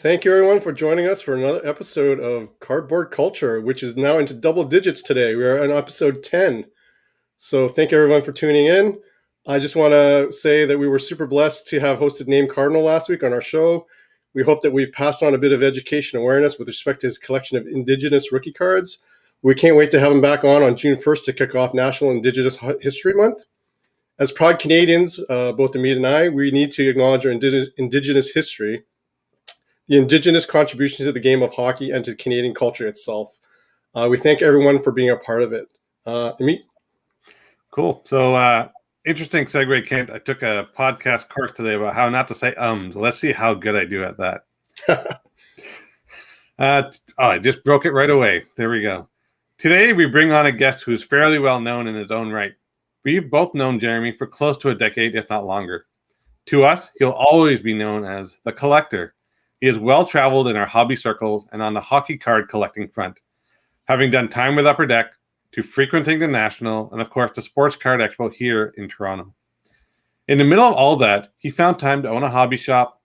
Thank you, everyone, for joining us for another episode of Cardboard Culture, which is now into double digits today. We are on episode 10. So thank you, everyone, for tuning in. I just want to say that we were super blessed to have hosted Name Cardinal last week on our show. We hope that we've passed on a bit of education awareness with respect to his collection of Indigenous rookie cards. We can't wait to have him back on June 1st to kick off National Indigenous History Month. As proud Canadians, both Amit and I, we need to acknowledge our Indigenous history, the Indigenous contributions to the game of hockey, and to Canadian culture itself. We thank everyone for being a part of it. Amit? Cool. So interesting segue, Kent. I took a podcast course today about how not to say Let's see how good I do at that. I just broke it right away. There we go. Today we bring on a guest who's fairly well known in his own right. We've both known Jeremy for close to a decade, if not longer. To us, he'll always be known as the Collector. He is well-traveled in our hobby circles and on the hockey card collecting front, having done time with Upper Deck, to frequenting the National, and of course the Sports Card Expo here in Toronto. In the middle of all that, he found time to own a hobby shop,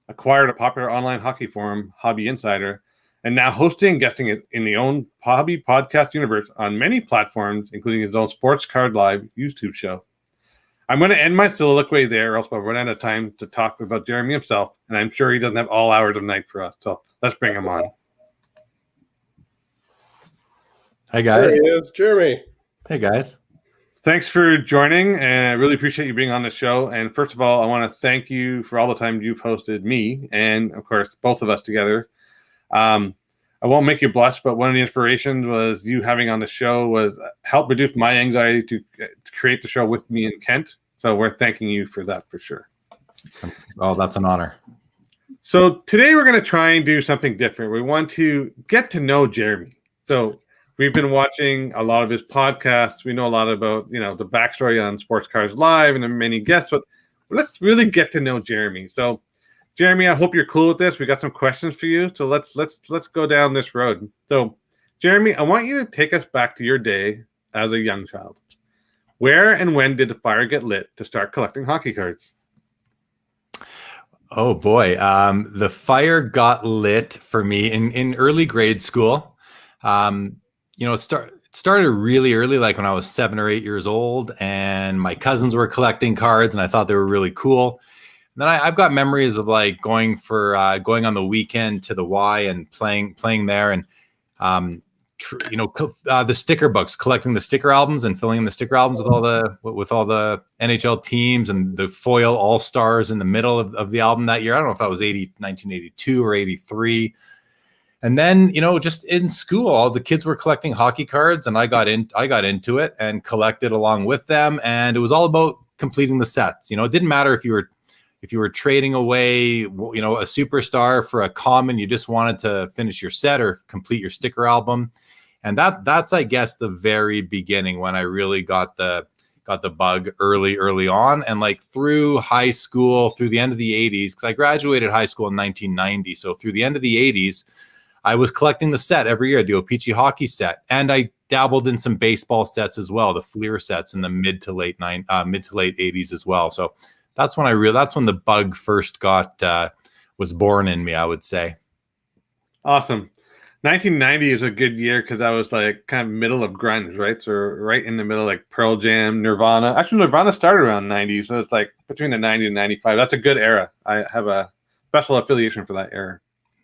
acquired a popular online hockey forum, Hobby Insider, and now hosting and guesting it in the own hobby podcast universe on many platforms, including his own Sports Card Live YouTube show. I'm going to end my soliloquy there, or else I'll run out of time to talk about Jeremy himself, and I'm sure he doesn't have all hours of night for us, so let's bring him on. Hi, guys. There he is, Jeremy. Hey, guys. Thanks for joining, and I really appreciate you being on the show. And first of all, I want to thank you for all the time you've hosted me, and of course, both of us together. I won't make you blush, but one of the inspirations was you having on the show was help reduce my anxiety to create the show with me and Kent. So we're thanking you for that for sure. Oh, that's an honor. So today we're going to try and do something different. We want to get to know Jeremy. So we've been watching a lot of his podcasts. We know a lot about, the backstory on Sports Cards Live and the many guests, but let's really get to know Jeremy. So Jeremy, I hope you're cool with this. We got some questions for you. So let's go down this road. So Jeremy, I want you to take us back to your day as a young child. Where and when did the fire get lit to start collecting hockey cards? Oh boy. The fire got lit for me in early grade school. It started really early, like when I was 7 or 8 years old, and my cousins were collecting cards and I thought they were really cool. And then I've got memories of like going on the weekend to the Y and playing there, and the sticker books, collecting the sticker albums and filling in the sticker albums with all the NHL teams and the foil all stars in the middle of the album that year. I don't know if that was 1982 or 83. And then, just in school, all the kids were collecting hockey cards, and I got into it and collected along with them. And it was all about completing the sets. It didn't matter if you were trading away, a superstar for a common. You just wanted to finish your set or complete your sticker album. And that's, I guess, the very beginning when I really got the bug early on. And like through high school, through the end of the 80s, because I graduated high school in 1990. So through the end of the 80s, I was collecting the set every year, the O-Pee-Chee hockey set. And I dabbled in some baseball sets as well, the Fleer sets in the mid to late 80s as well. So that's when the bug first was born in me, I would say. Awesome. 1990 is a good year because that was like kind of middle of grunge, right? So right in the middle, like Pearl Jam, Nirvana. Actually, Nirvana started around 90, so it's like between the 90 and 95. That's a good era. I have a special affiliation for that era.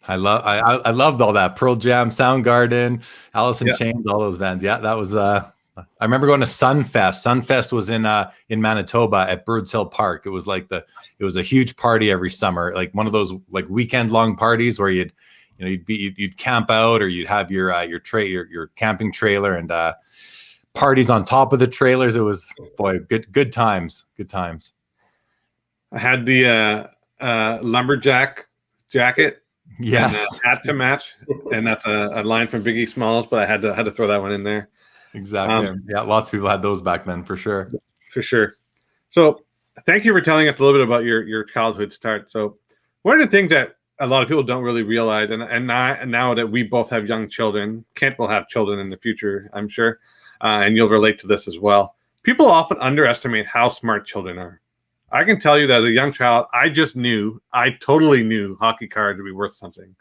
I loved all that. Pearl Jam, Soundgarden, Alice in Chains, all those bands. Yeah, that was I remember going to Sunfest. Sunfest was in Manitoba at Birds Hill Park. It was a huge party every summer, like one of those like weekend long parties where you'd camp out, or you'd have your camping trailer and parties on top of the trailers. It was good times. Good times. I had the lumberjack jacket. Yes, and hat to match, and that's a line from Biggie Smalls, but I had to throw that one in there. Exactly. Lots of people had those back then, for sure. For sure. So thank you for telling us a little bit about your childhood start. So one of the things that a lot of people don't really realize, and now that we both have young children, Kent will have children in the future, I'm sure, and you'll relate to this as well. People often underestimate how smart children are. I can tell you that as a young child, I totally knew hockey cards would be worth something.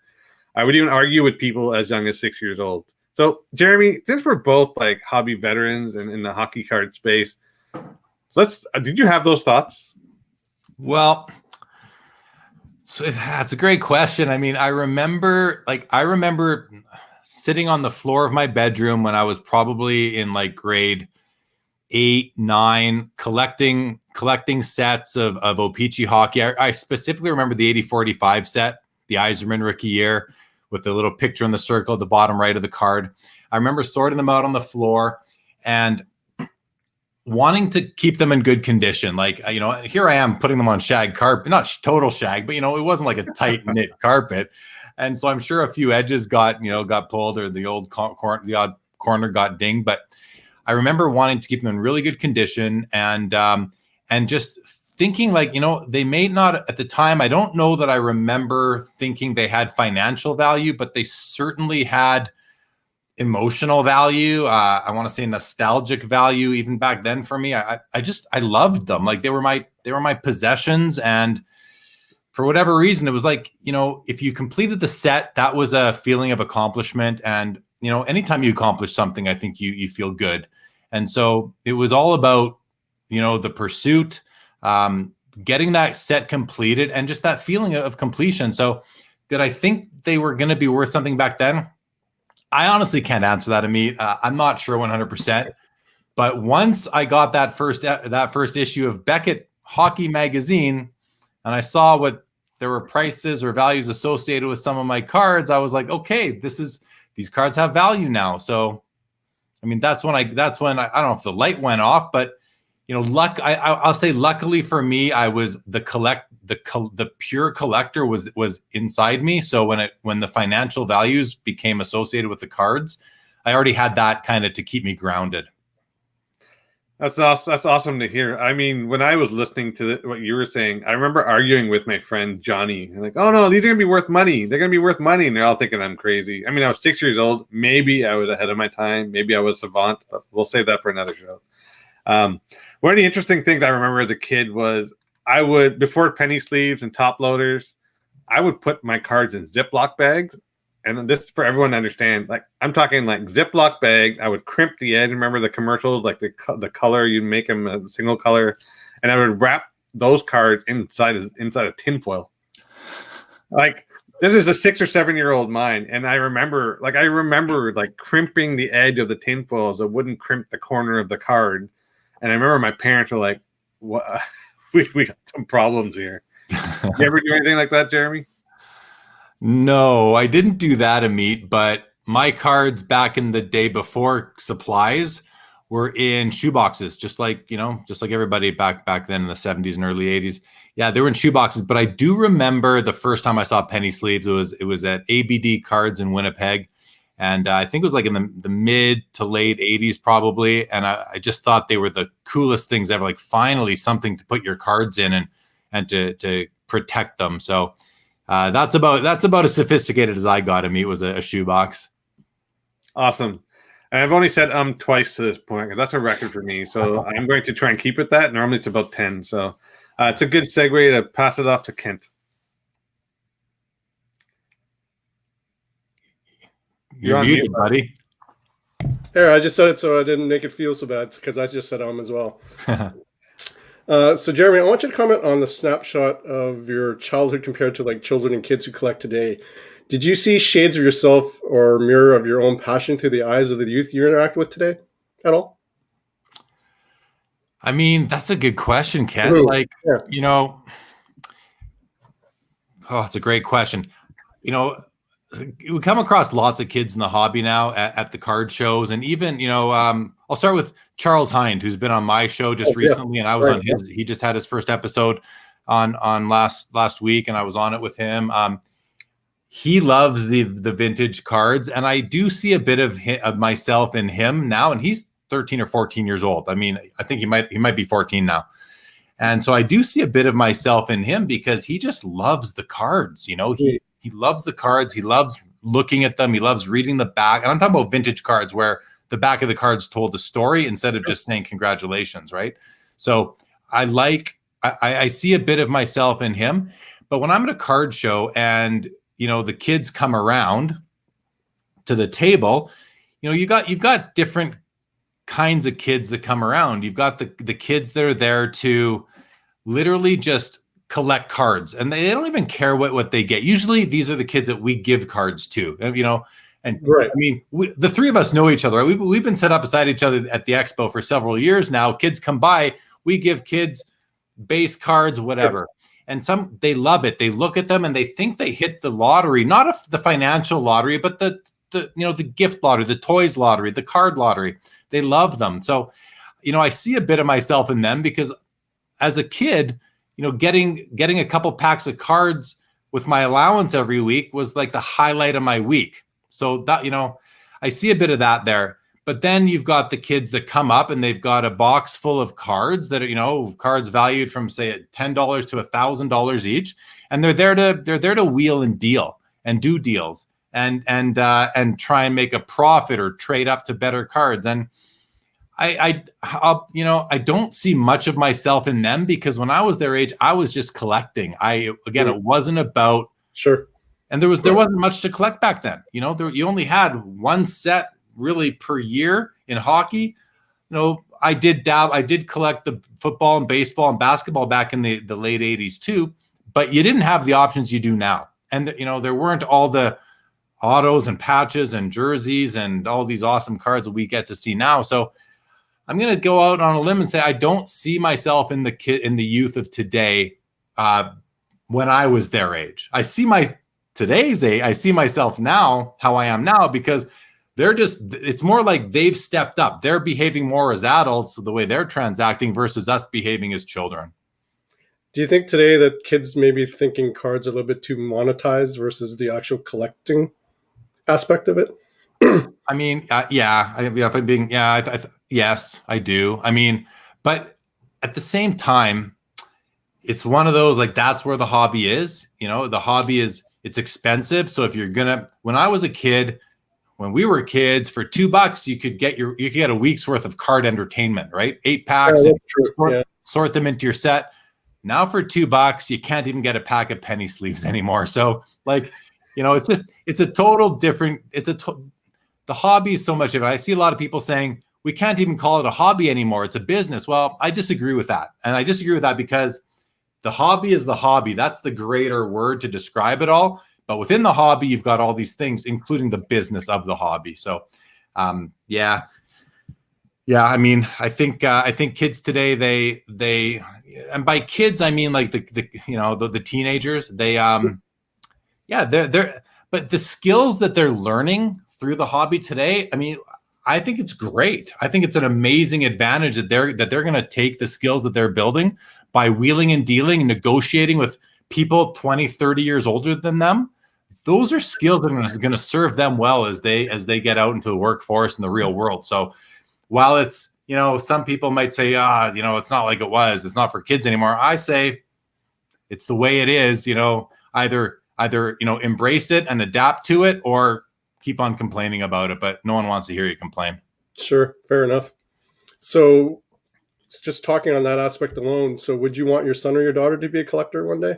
I would even argue with people as young as 6 years old. So, Jeremy, since we're both like hobby veterans and in the hockey card space, did you have those thoughts? Well, so that's a great question. I mean, I remember sitting on the floor of my bedroom when I was probably in like grade 8, 9, collecting sets of O-Pee-Chee hockey. I specifically remember the 80-45 set, the Yzerman rookie year, with the little picture in the circle at the bottom right of the card. I remember sorting them out on the floor and wanting to keep them in good condition. Like, here I am putting them on shag carpet, not total shag, but, it wasn't like a tight knit carpet. And so I'm sure a few edges got pulled, or the odd corner got dinged. But I remember wanting to keep them in really good condition and just thinking like, they may not at the time. I don't know that I remember thinking they had financial value, but they certainly had emotional value. I want to say nostalgic value even back then for me. I loved them. Like they were my possessions. And for whatever reason, it was like, if you completed the set, that was a feeling of accomplishment. And, anytime you accomplish something, I think you feel good. And so it was all about, the pursuit, getting that set completed and just that feeling of completion. So did I think they were going to be worth something back then? I honestly can't answer that, Amit. I'm not sure 100%. But once I got that first issue of Beckett Hockey Magazine, and I saw what there were prices or values associated with some of my cards, I was like, okay, these cards have value now. So, I mean, that's when I don't know if the light went off, but I'll say luckily for me, I was the pure collector was inside me. So when the financial values became associated with the cards, I already had that kind of to keep me grounded. That's awesome to hear. I mean, when I was listening to what you were saying, I remember arguing with my friend Johnny. And like, oh no, these are gonna be worth money. They're gonna be worth money, and they're all thinking I'm crazy. I mean, I was 6 years old. Maybe I was ahead of my time. Maybe I was savant, but we'll save that for another show. One of the interesting things I remember as a kid was I would, before penny sleeves and top loaders, I would put my cards in Ziploc bags. And this is for everyone to understand. Like, I'm talking like Ziploc bag. I would crimp the edge. Remember the commercials, like the color, you make them a single color. And I would wrap those cards inside of tinfoil. Like, this is a 6 or 7 year old mind. And I remember crimping the edge of the tinfoil so it wouldn't crimp the corner of the card. And I remember my parents were like, "What? We got some problems here." You ever do anything like that, Jeremy? No, I didn't do that, Amit. But my cards back in the day before supplies were in shoeboxes, just like everybody back then in the 70s and early 80s. Yeah, they were in shoeboxes. But I do remember the first time I saw penny sleeves. It was at ABD Cards in Winnipeg. And I think it was like in the mid to late 80s probably. And I just thought they were the coolest things ever. Like finally something to put your cards in and to protect them. So that's about as sophisticated as I got. It was a shoebox. Awesome. And I've only said twice to this point, because that's a record for me. So I'm going to try and keep it that. Normally it's about 10. So it's a good segue to pass it off to Kent. You're muted, buddy. Here, I just said it so I didn't make it feel so bad, because I just said as well. So, Jeremy, I want you to comment on the snapshot of your childhood compared to like children and kids who collect today. Did you see shades of yourself or mirror of your own passion through the eyes of the youth you interact with today at all? I mean, that's a good question, Ken. Oh, it's a great question. We come across lots of kids in the hobby now at the card shows, and even I'll start with Charles Hind, who's been on my show just recently, and I was on his. He just had his first episode on last week, and I was on it with him. He loves the vintage cards, and I do see a bit of myself in him now, and he's 13 or 14 years old. I mean, I think he might be 14 now. And so I do see a bit of myself in him because he just loves the cards. He loves the cards. He loves looking at them. He loves reading the back. And I'm talking about vintage cards where the back of the cards told a story instead of just saying congratulations, right? So I like I see a bit of myself in him. But when I'm at a card show and, the kids come around to the table, you've got different kinds of kids that come around. You've got the kids that are there to literally just collect cards, and they don't even care what they get. Usually these are the kids that we give cards to, and Right. I mean, the three of us know each other. Right? We've been set up beside each other at the expo for several years now. Kids come by, we give kids base cards, whatever. And they love it. They look at them and they think they hit the lottery, not the financial lottery, but the gift lottery, the toys lottery, the card lottery. They love them. So, I see a bit of myself in them because as a kid, getting a couple packs of cards with my allowance every week was like the highlight of my week. So that, I see a bit of that there. But then you've got the kids that come up and they've got a box full of cards that are, cards valued from say $10 to $1,000 each, and they're there to wheel and deal and do deals and try and make a profit or trade up to better cards. And I don't see much of myself in them because when I was their age, I was just collecting. It wasn't about Sure. And there wasn't much to collect back then. You only had one set really per year in hockey. I did collect the football and baseball and basketball back in the late 80s too, but you didn't have the options you do now. And there weren't all the autos and patches and jerseys and all these awesome cards that we get to see now. So I'm going to go out on a limb and say I don't see myself in the youth of today when I was their age. I see today's age. I see myself now how I am now because it's more like they've stepped up. They're behaving more as adults, the way they're transacting versus us behaving as children. Do you think today that kids may be thinking cards are a little bit too monetized versus the actual collecting aspect of it? I mean, yes, I do. I mean, but at the same time, it's one of those, like, that's where the hobby is. The hobby it's expensive. So if when I was a kid, when we were kids, for $2, you could get a week's worth of card entertainment, right? 8 packs, sort them into your set. Now for $2, you can't even get a pack of penny sleeves anymore. So it's a total different, the hobby is so much of it. I see a lot of people saying we can't even call it a hobby anymore. It's a business. Well, I disagree with that. And I disagree with that because the hobby is the hobby. That's the greater word to describe it all. But within the hobby, you've got all these things, including the business of the hobby. So, yeah. I mean, I think kids today, they, and by kids I mean like the teenagers. They're but the skills that they're learning through the hobby today, I mean, I think it's great. I think it's an amazing advantage that they're going to take the skills that they're building by wheeling and dealing and negotiating with people 20, 30 years older than them. Those are skills that are going to serve them well as they get out into the workforce and the real world. So while it's, some people might say, it's not like it was, it's not for kids anymore. I say it's the way it is, either embrace it and adapt to it or keep on complaining about it, but no one wants to hear you complain. Sure. Fair enough. So just talking on that aspect alone. So would you want your son or your daughter to be a collector one day?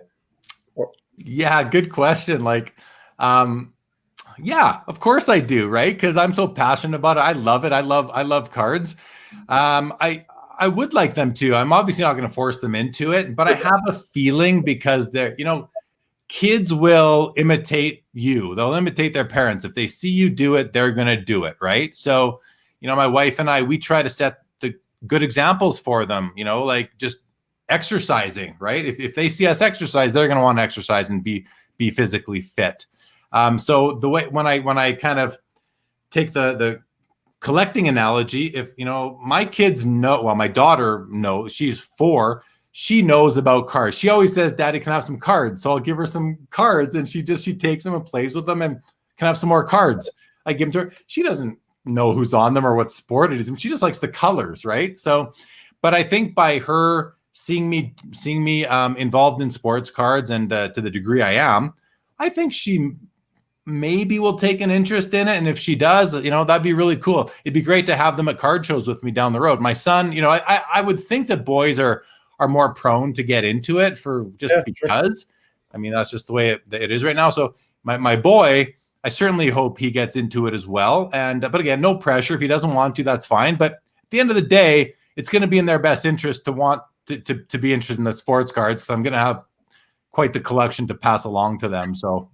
Yeah, good question. Like, yeah, of course I do. Right. Cause I'm so passionate about it. I love it. I love cards. I would like them to. I'm obviously not going to force them into it, but I have a feeling because they're, kids will imitate you. They'll imitate their parents. If they see you do it, they're going to do it. Right. So, my wife and I, we try to set the good examples for them, like just exercising, right? If they see us exercise, they're going to want to exercise and be physically fit. So the way, when I kind of take the collecting analogy, if, my kids know, well, my daughter knows, she's 4, she knows about cards. She always says, Daddy, can I have some cards? So I'll give her some cards and she takes them and plays with them and can I have some more cards. I give them to her. She doesn't know who's on them or what sport it is. She just likes the colors. Right. So, but I think by her seeing me involved in sports cards and to the degree I am, I think she maybe will take an interest in it. And if she does, that'd be really cool. It'd be great to have them at card shows with me down the road. My son, I would think that boys are are more prone to get into it for just because. I mean, that's just the way it is right now. So my boy, I certainly hope he gets into it as well. And but again, no pressure. If he doesn't want to, that's fine. But at the end of the day, it's going to be in their best interest to want to be interested in the sports cards, because I'm going to have quite the collection to pass along to them. So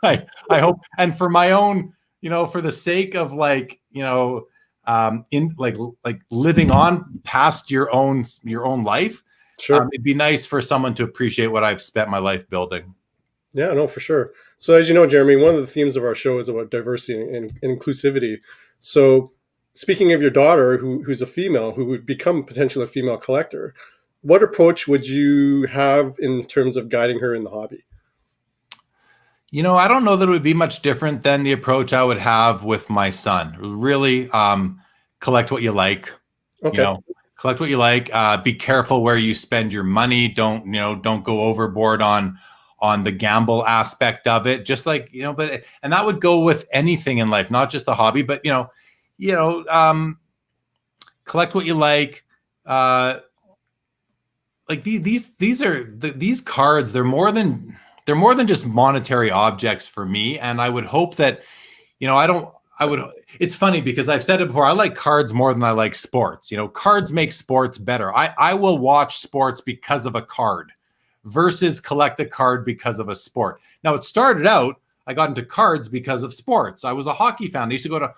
I hope, and for my own, for the sake of in like living on past your own life, it'd be nice for someone to appreciate what I've spent my life building. Yeah, no, for sure. So as you know, Jeremy, one of the themes of our show is about diversity and inclusivity. So speaking of your daughter, who's a female, who would become potentially a female collector, what approach would you have in terms of guiding her in the hobby? I don't know that it would be much different than the approach I would have with my son. Really, collect what you like. Okay. Collect what you like. Be careful where you spend your money. Don't go overboard on the gamble aspect of it. Just like, and that would go with anything in life, not just the hobby, but collect what you like. Like these cards, they're more than just monetary objects for me. And I would hope that, it's funny because I've said it before, I like cards more than I like sports. Cards make sports better. I will watch sports because of a card versus collect a card because of a sport. Now, it started out, I got into cards because of sports. I was a hockey fan. I used to go to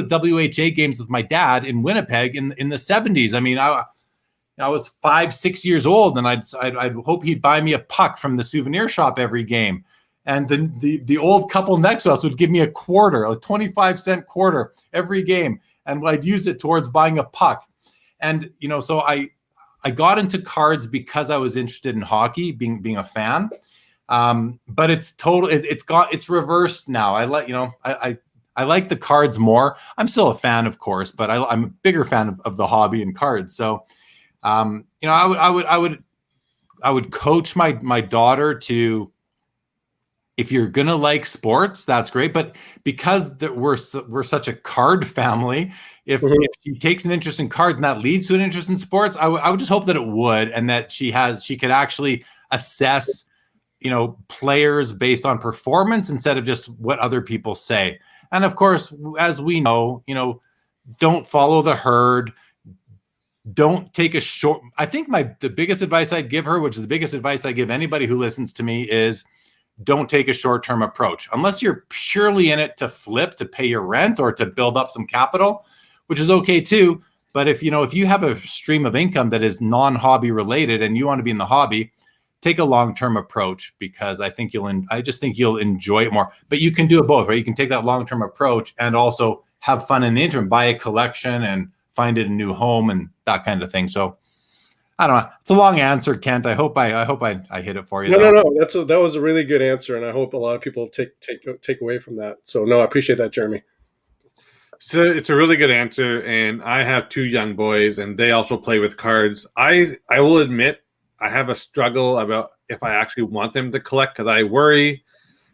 WHA games with my dad in Winnipeg in the 70s. I mean, I was 5-6 years old, and I'd hope he'd buy me a puck from the souvenir shop every game. And then the old couple next to us would give me a 25-cent quarter every game, and I'd use it towards buying a puck. And so I got into cards because I was interested in hockey, being a fan. But it's reversed now. I like the cards more. I'm still a fan, of course, but I'm a bigger fan of the hobby and cards. So, I would coach my daughter to, if you're gonna like sports, that's great. But because we're such a card family, if she takes an interest in cards and that leads to an interest in sports, I would just hope that it would, and that she could actually assess, players based on performance instead of just what other people say. And of course, as we know, don't follow the herd. Don't take a short. I think the biggest advice I'd give her, which is the biggest advice I give anybody who listens to me, is don't take a short-term approach unless you're purely in it to flip, to pay your rent, or to build up some capital, which is okay too. But if you have a stream of income that is non-hobby related and you want to be in the hobby, take a long-term approach, because I just think you'll enjoy it more. But you can do it both, right? You can take that long-term approach and also have fun in the interim, buy a collection and find it a new home and that kind of thing. So I don't know. It's a long answer, Kent. I hope I hit it for you. No. That was a really good answer, and I hope a lot of people take away from that. So no, I appreciate that, Jeremy. So it's a really good answer, and I have 2 young boys, and they also play with cards. I will admit I have a struggle about if I actually want them to collect, because I worry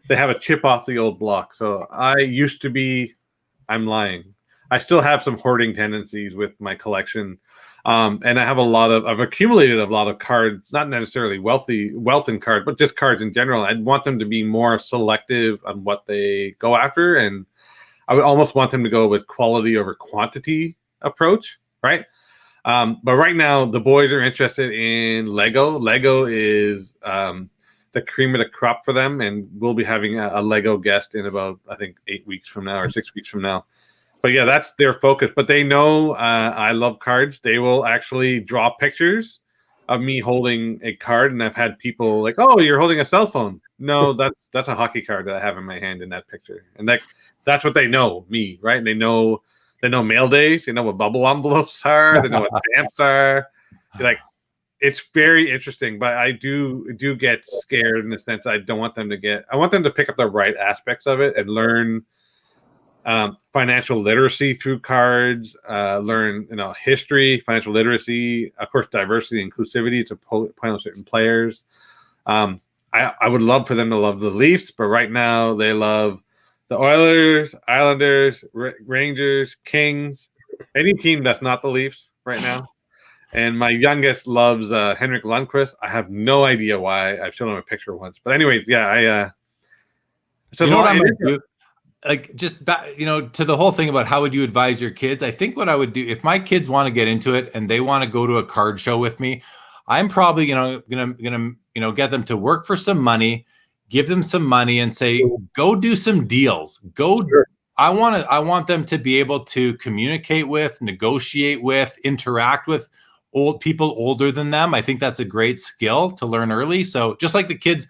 they have a chip off the old block. So I'm lying. I still have some hoarding tendencies with my collection. And I've accumulated a lot of cards, not necessarily wealth in cards, but just cards in general. I'd want them to be more selective on what they go after. And I would almost want them to go with quality over quantity approach, right? But right now, the boys are interested in Lego. Lego is the cream of the crop for them. And we'll be having a Lego guest in about, I think, 8 weeks from now or 6 weeks from now. But yeah, that's their focus. But they know I love cards. They will actually draw pictures of me holding a card, and I've had people like, "Oh, you're holding a cell phone." No, that's a hockey card that I have in my hand in that picture, and that's what they know me, right? And they know mail days. They know what bubble envelopes are. They know what stamps are. Like, it's very interesting. But I do get scared in the sense that I want them to pick up the right aspects of it and learn financial literacy through cards, learn history, financial literacy, of course, diversity, inclusivity to point on certain players. I would love for them to love the Leafs, but right now they love the Oilers, Islanders, Rangers, Kings, any team that's not the Leafs right now. And my youngest loves Henrik Lundqvist. I have no idea why. I've shown him a picture once. But anyways, yeah, You know what I'm going to do? Like just back, to the whole thing about how would you advise your kids? I think what I would do if my kids want to get into it and they want to go to a card show with me, I'm probably gonna get them to work for some money, give them some money, and say, go do some deals. Sure. I want them to be able to communicate with, negotiate with, interact with old people older than them. I think that's a great skill to learn early. So just like the kids.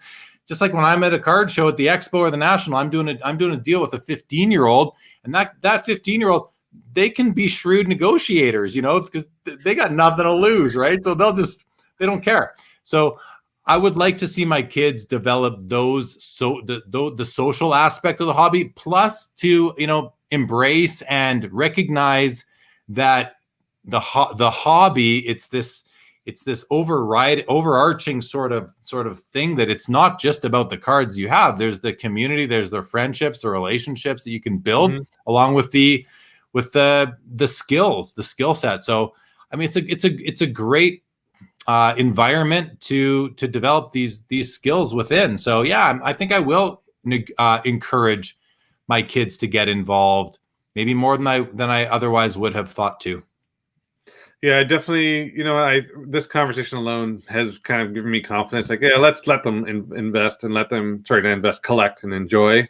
Just like when I'm at a card show at the Expo or the National, I'm doing a deal with a 15-year-old, and that 15-year-old, they can be shrewd negotiators, because they got nothing to lose, right? So they don't care. So I would like to see my kids develop the social aspect of the hobby, plus to embrace and recognize that the hobby, it's this overarching sort of thing, that it's not just about the cards you have. There's the community, there's the friendships, the relationships that you can build along with the skills, the skill set. So I mean, it's a great environment to develop these skills within. So yeah, I think I will encourage my kids to get involved, maybe more than I otherwise would have thought to. Yeah, definitely. This conversation alone has kind of given me confidence. Like, yeah, let's let them invest and collect and enjoy.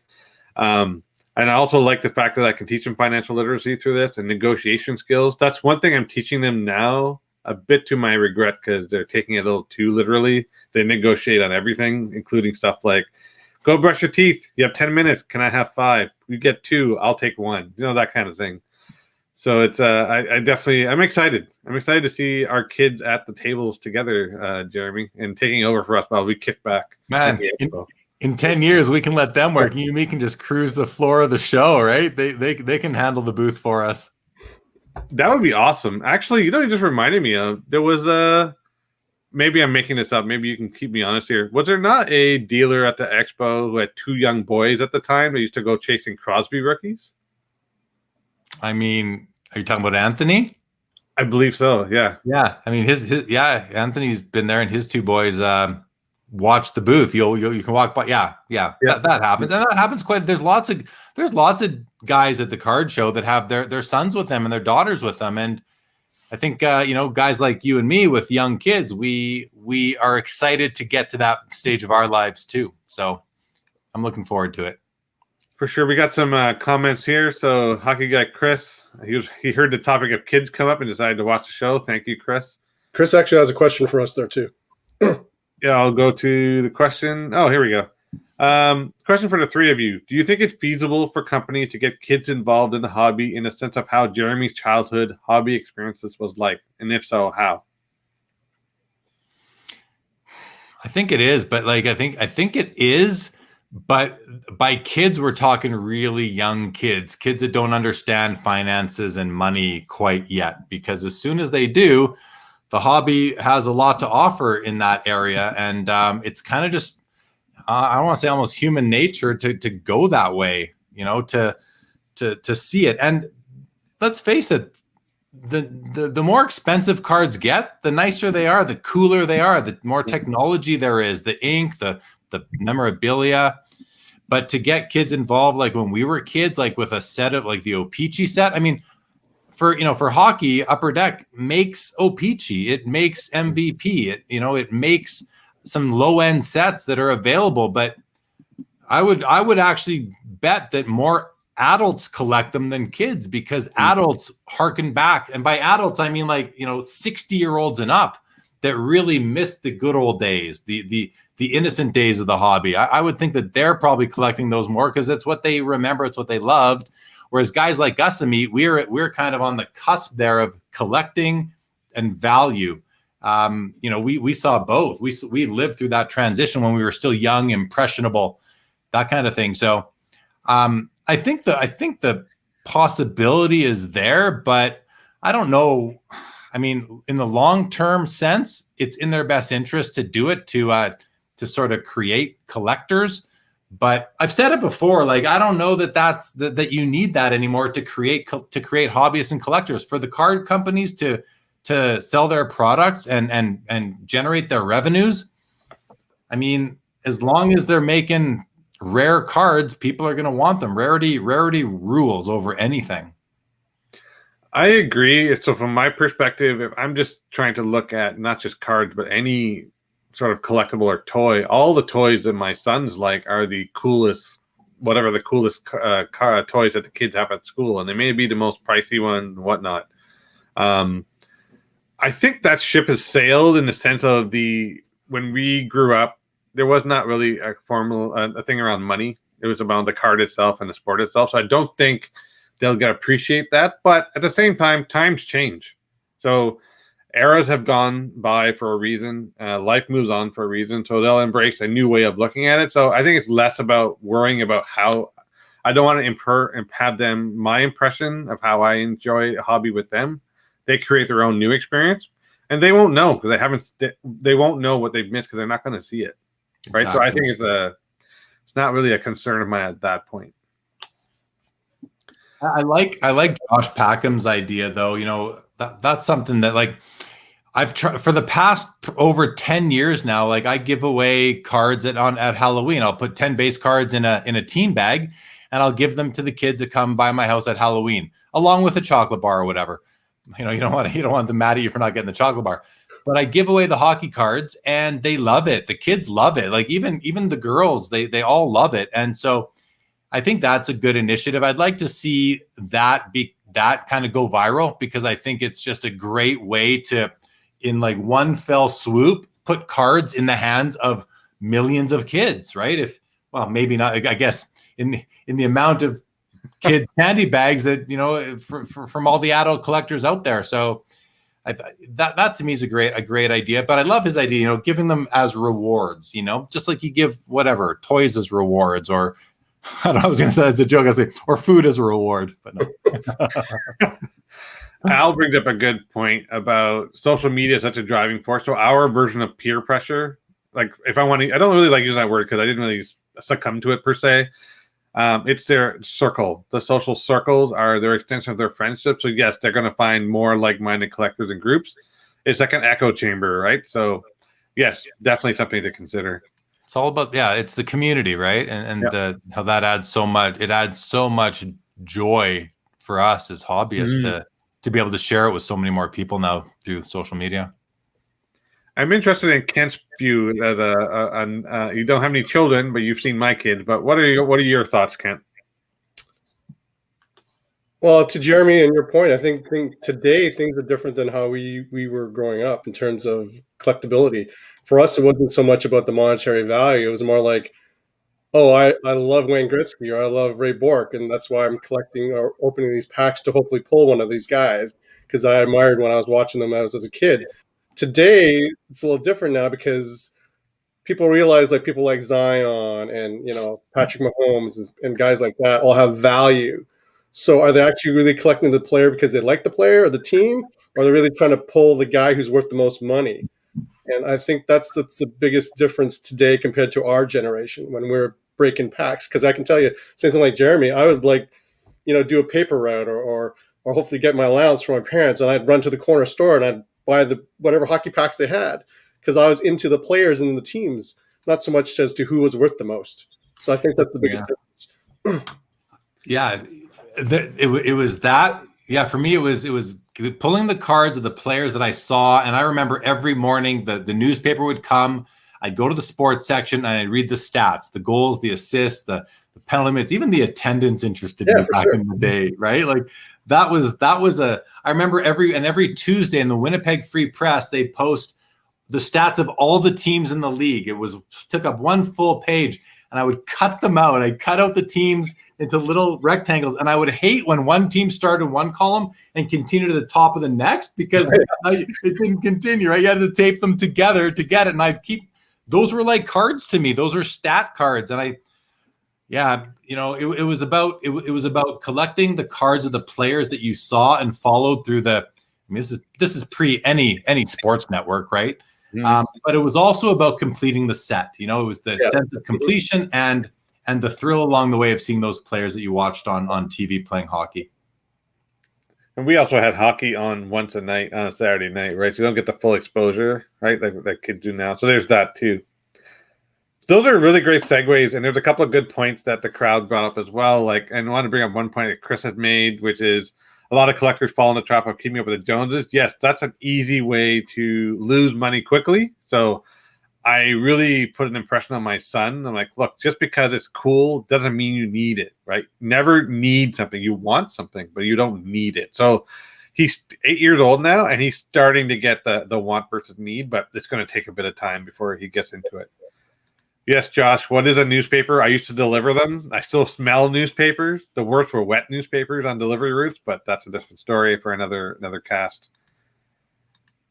And I also like the fact that I can teach them financial literacy through this and negotiation skills. That's one thing I'm teaching them now, a bit to my regret, because they're taking it a little too literally. They negotiate on everything, including stuff like, go brush your teeth. You have 10 minutes. Can I have 5? You get 2. I'll take 1. That kind of thing. So it's I'm excited. I'm excited to see our kids at the tables together, Jeremy, and taking over for us while we kick back. Man, in 10 years we can let them work. You and me can just cruise the floor of the show, right? They can handle the booth for us. That would be awesome. Actually, it just reminded me of, there was maybe I'm making this up. Maybe you can keep me honest here. Was there not a dealer at the Expo who had 2 young boys at the time that used to go chasing Crosby rookies? I mean, are you talking about Anthony? I believe so. Yeah. Yeah. I mean, Anthony's been there, and his 2 boys watch the booth. You can walk by. Yeah. That happens, and that happens quite. There's lots of guys at the card show that have their sons with them and their daughters with them, and I think guys like you and me with young kids, we are excited to get to that stage of our lives too. So I'm looking forward to it. For sure. We got some comments here. So hockey guy Chris, he heard the topic of kids come up and decided to watch the show. Thank you, Chris. Chris actually has a question for us there too. Yeah, I'll go to the question. Oh, here we go. Question for the 3 of you. Do you think it's feasible for companies to get kids involved in the hobby in a sense of how Jeremy's childhood hobby experiences was like? And if so, how? I think it is, but I think it is. But by kids, we're talking really young kids that don't understand finances and money quite yet. Because as soon as they do, the hobby has a lot to offer in that area. And it's kind of just, I don't want to say almost human nature to go that way, to see it. And let's face it, the more expensive cards get, the nicer they are, the cooler they are, the more technology there is, the ink, the memorabilia. But to get kids involved, like when we were kids, like with a set of like the O-Pee-Chee set, I mean, for hockey, Upper Deck makes O-Pee-Chee, it makes MVP, it makes some low end sets that are available. But I would actually bet that more adults collect them than kids, because adults harken back, and by adults I mean 60-year-olds and up, that really miss the good old days, the innocent days of the hobby. I would think that they're probably collecting those more because it's what they remember, it's what they loved. Whereas guys like us and me, we're kind of on the cusp there of collecting and value. We saw both. We lived through that transition when we were still young, impressionable, that kind of thing. So I think the possibility is there, but I don't know. I mean, in the long-term sense, it's in their best interest to do it, to sort of create collectors. But I've said it before, I don't know that you need that anymore to create hobbyists and collectors. For the card companies to to sell their products and generate their revenues, I mean, as long as they're making rare cards, people are going to want them. Rarity rules over anything. I agree. So from my perspective, if I'm just trying to look at not just cards, but any sort of collectible or toy, all the toys that my sons like are the coolest, whatever the coolest toys that the kids have at school. And they may be the most pricey one and whatnot. I think that ship has sailed in the sense of when we grew up, there was not really a formal a thing around money. It was about the card itself and the sport itself. So I don't think they'll appreciate that. But at the same time, times change. So eras have gone by for a reason. Life moves on for a reason. So they'll embrace a new way of looking at it. So I think it's less about worrying about how. I don't want to have them my impression of how I enjoy a hobby with them. They create their own new experience, and they won't know because they won't know what they've missed because they're not going to see it. Right. Exactly. So I think it's not really a concern of mine at that point. I like Josh Packham's idea, though. You know, that's something that, like, I've tried for the past over 10 years now. Like, I give away cards at Halloween. I'll put 10 base cards in a team bag, and I'll give them to the kids that come by my house at Halloween, along with a chocolate bar or whatever. You know, you don't want them mad at you for not getting the chocolate bar. But I give away the hockey cards, and they love it. The kids love it. Like, even the girls, they all love it. And so I think that's a good initiative. I'd like to see that kind of go viral, because I think it's just a great way to, in like one fell swoop, put cards in the hands of millions of kids, right? Maybe not, I guess in the amount of kids candy bags that, you know, from all the adult collectors out there. So that to me is a great idea. But I love his idea, you know, giving them as rewards, you know, just like you give whatever toys as rewards, or I don't know, I was going to say as a joke, I say, or food as a reward, but no. Al brings up a good point about social media as such a driving force. So our version of peer pressure, like if I want to, I don't really like using that word because I didn't really succumb to it per se. It's their circle. The social circles are their extension of their friendship. So yes, they're going to find more like-minded collectors and groups. It's like an echo chamber, right? So yes, definitely something to consider. It's all about, it's the community, right? And how that adds so much. It adds so much joy for us as hobbyists to be able to share it with so many more people now through social media. I'm interested in Kent's view as you don't have any children, but you've seen my kids. But what are your thoughts, Kent? Well, to Jeremy and your point, I think today things are different than how we were growing up in terms of collectability. For us, it wasn't so much about the monetary value. It was more like, oh, I love Wayne Gretzky, or I love Ray Bourque, and that's why I'm collecting or opening these packs to hopefully pull one of these guys, because I admired when I was watching them as a kid. Today, it's a little different now because people realize, like, people like Zion and, you know, Patrick Mahomes and guys like that all have value. So are they actually really collecting the player because they like the player or the team, or are they really trying to pull the guy who's worth the most money? And I think that's the biggest difference today compared to our generation when we're breaking packs. Because I can tell you, something like Jeremy, I would, like, you know, do a paper route or hopefully get my allowance from my parents, and I'd run to the corner store and I'd buy whatever hockey packs they had, because I was into the players and the teams, not so much as to who was worth the most. So I think that's the biggest difference. Yeah, it was that. Yeah, for me, it was pulling the cards of the players that I saw. And I remember every morning the newspaper would come. I'd go to the sports section and I'd read the stats, the goals, the assists, the penalty minutes, even the attendance interested me back in the day, right? Like that was I remember every Tuesday in the Winnipeg Free Press, they post the stats of all the teams in the league. It took up one full page, and I would cut them out. I'd cut out the teams into little rectangles, and I would hate when one team started one column and continued to the top of the next, because it didn't continue, right? You had to tape them together to get it. And I'd those were like cards to me. Those were stat cards. And it was about collecting the cards of the players that you saw and followed through this is pre any sports network, right? But it was also about completing the set. You know, it was the sense of completion and the thrill along the way of seeing those players that you watched on TV playing hockey. And we also had hockey on once a night on a Saturday night, right? So you don't get the full exposure, right? Like kids do now. So there's that too. Those are really great segues, and there's a couple of good points that the crowd brought up as well. Like, and I want to bring up one point that Chris has made, which is a lot of collectors fall in the trap of keeping up with the Joneses. Yes, that's an easy way to lose money quickly. So I really put an impression on my son. I'm like, look, just because it's cool doesn't mean you need it, right? Never need something. You want something, but you don't need it. So he's 8 years old now, and he's starting to get the want versus need, but it's going to take a bit of time before he gets into it. Yes, Josh, what is a newspaper? I used to deliver them. I still smell newspapers. The worst were wet newspapers on delivery routes, but that's a different story for another cast.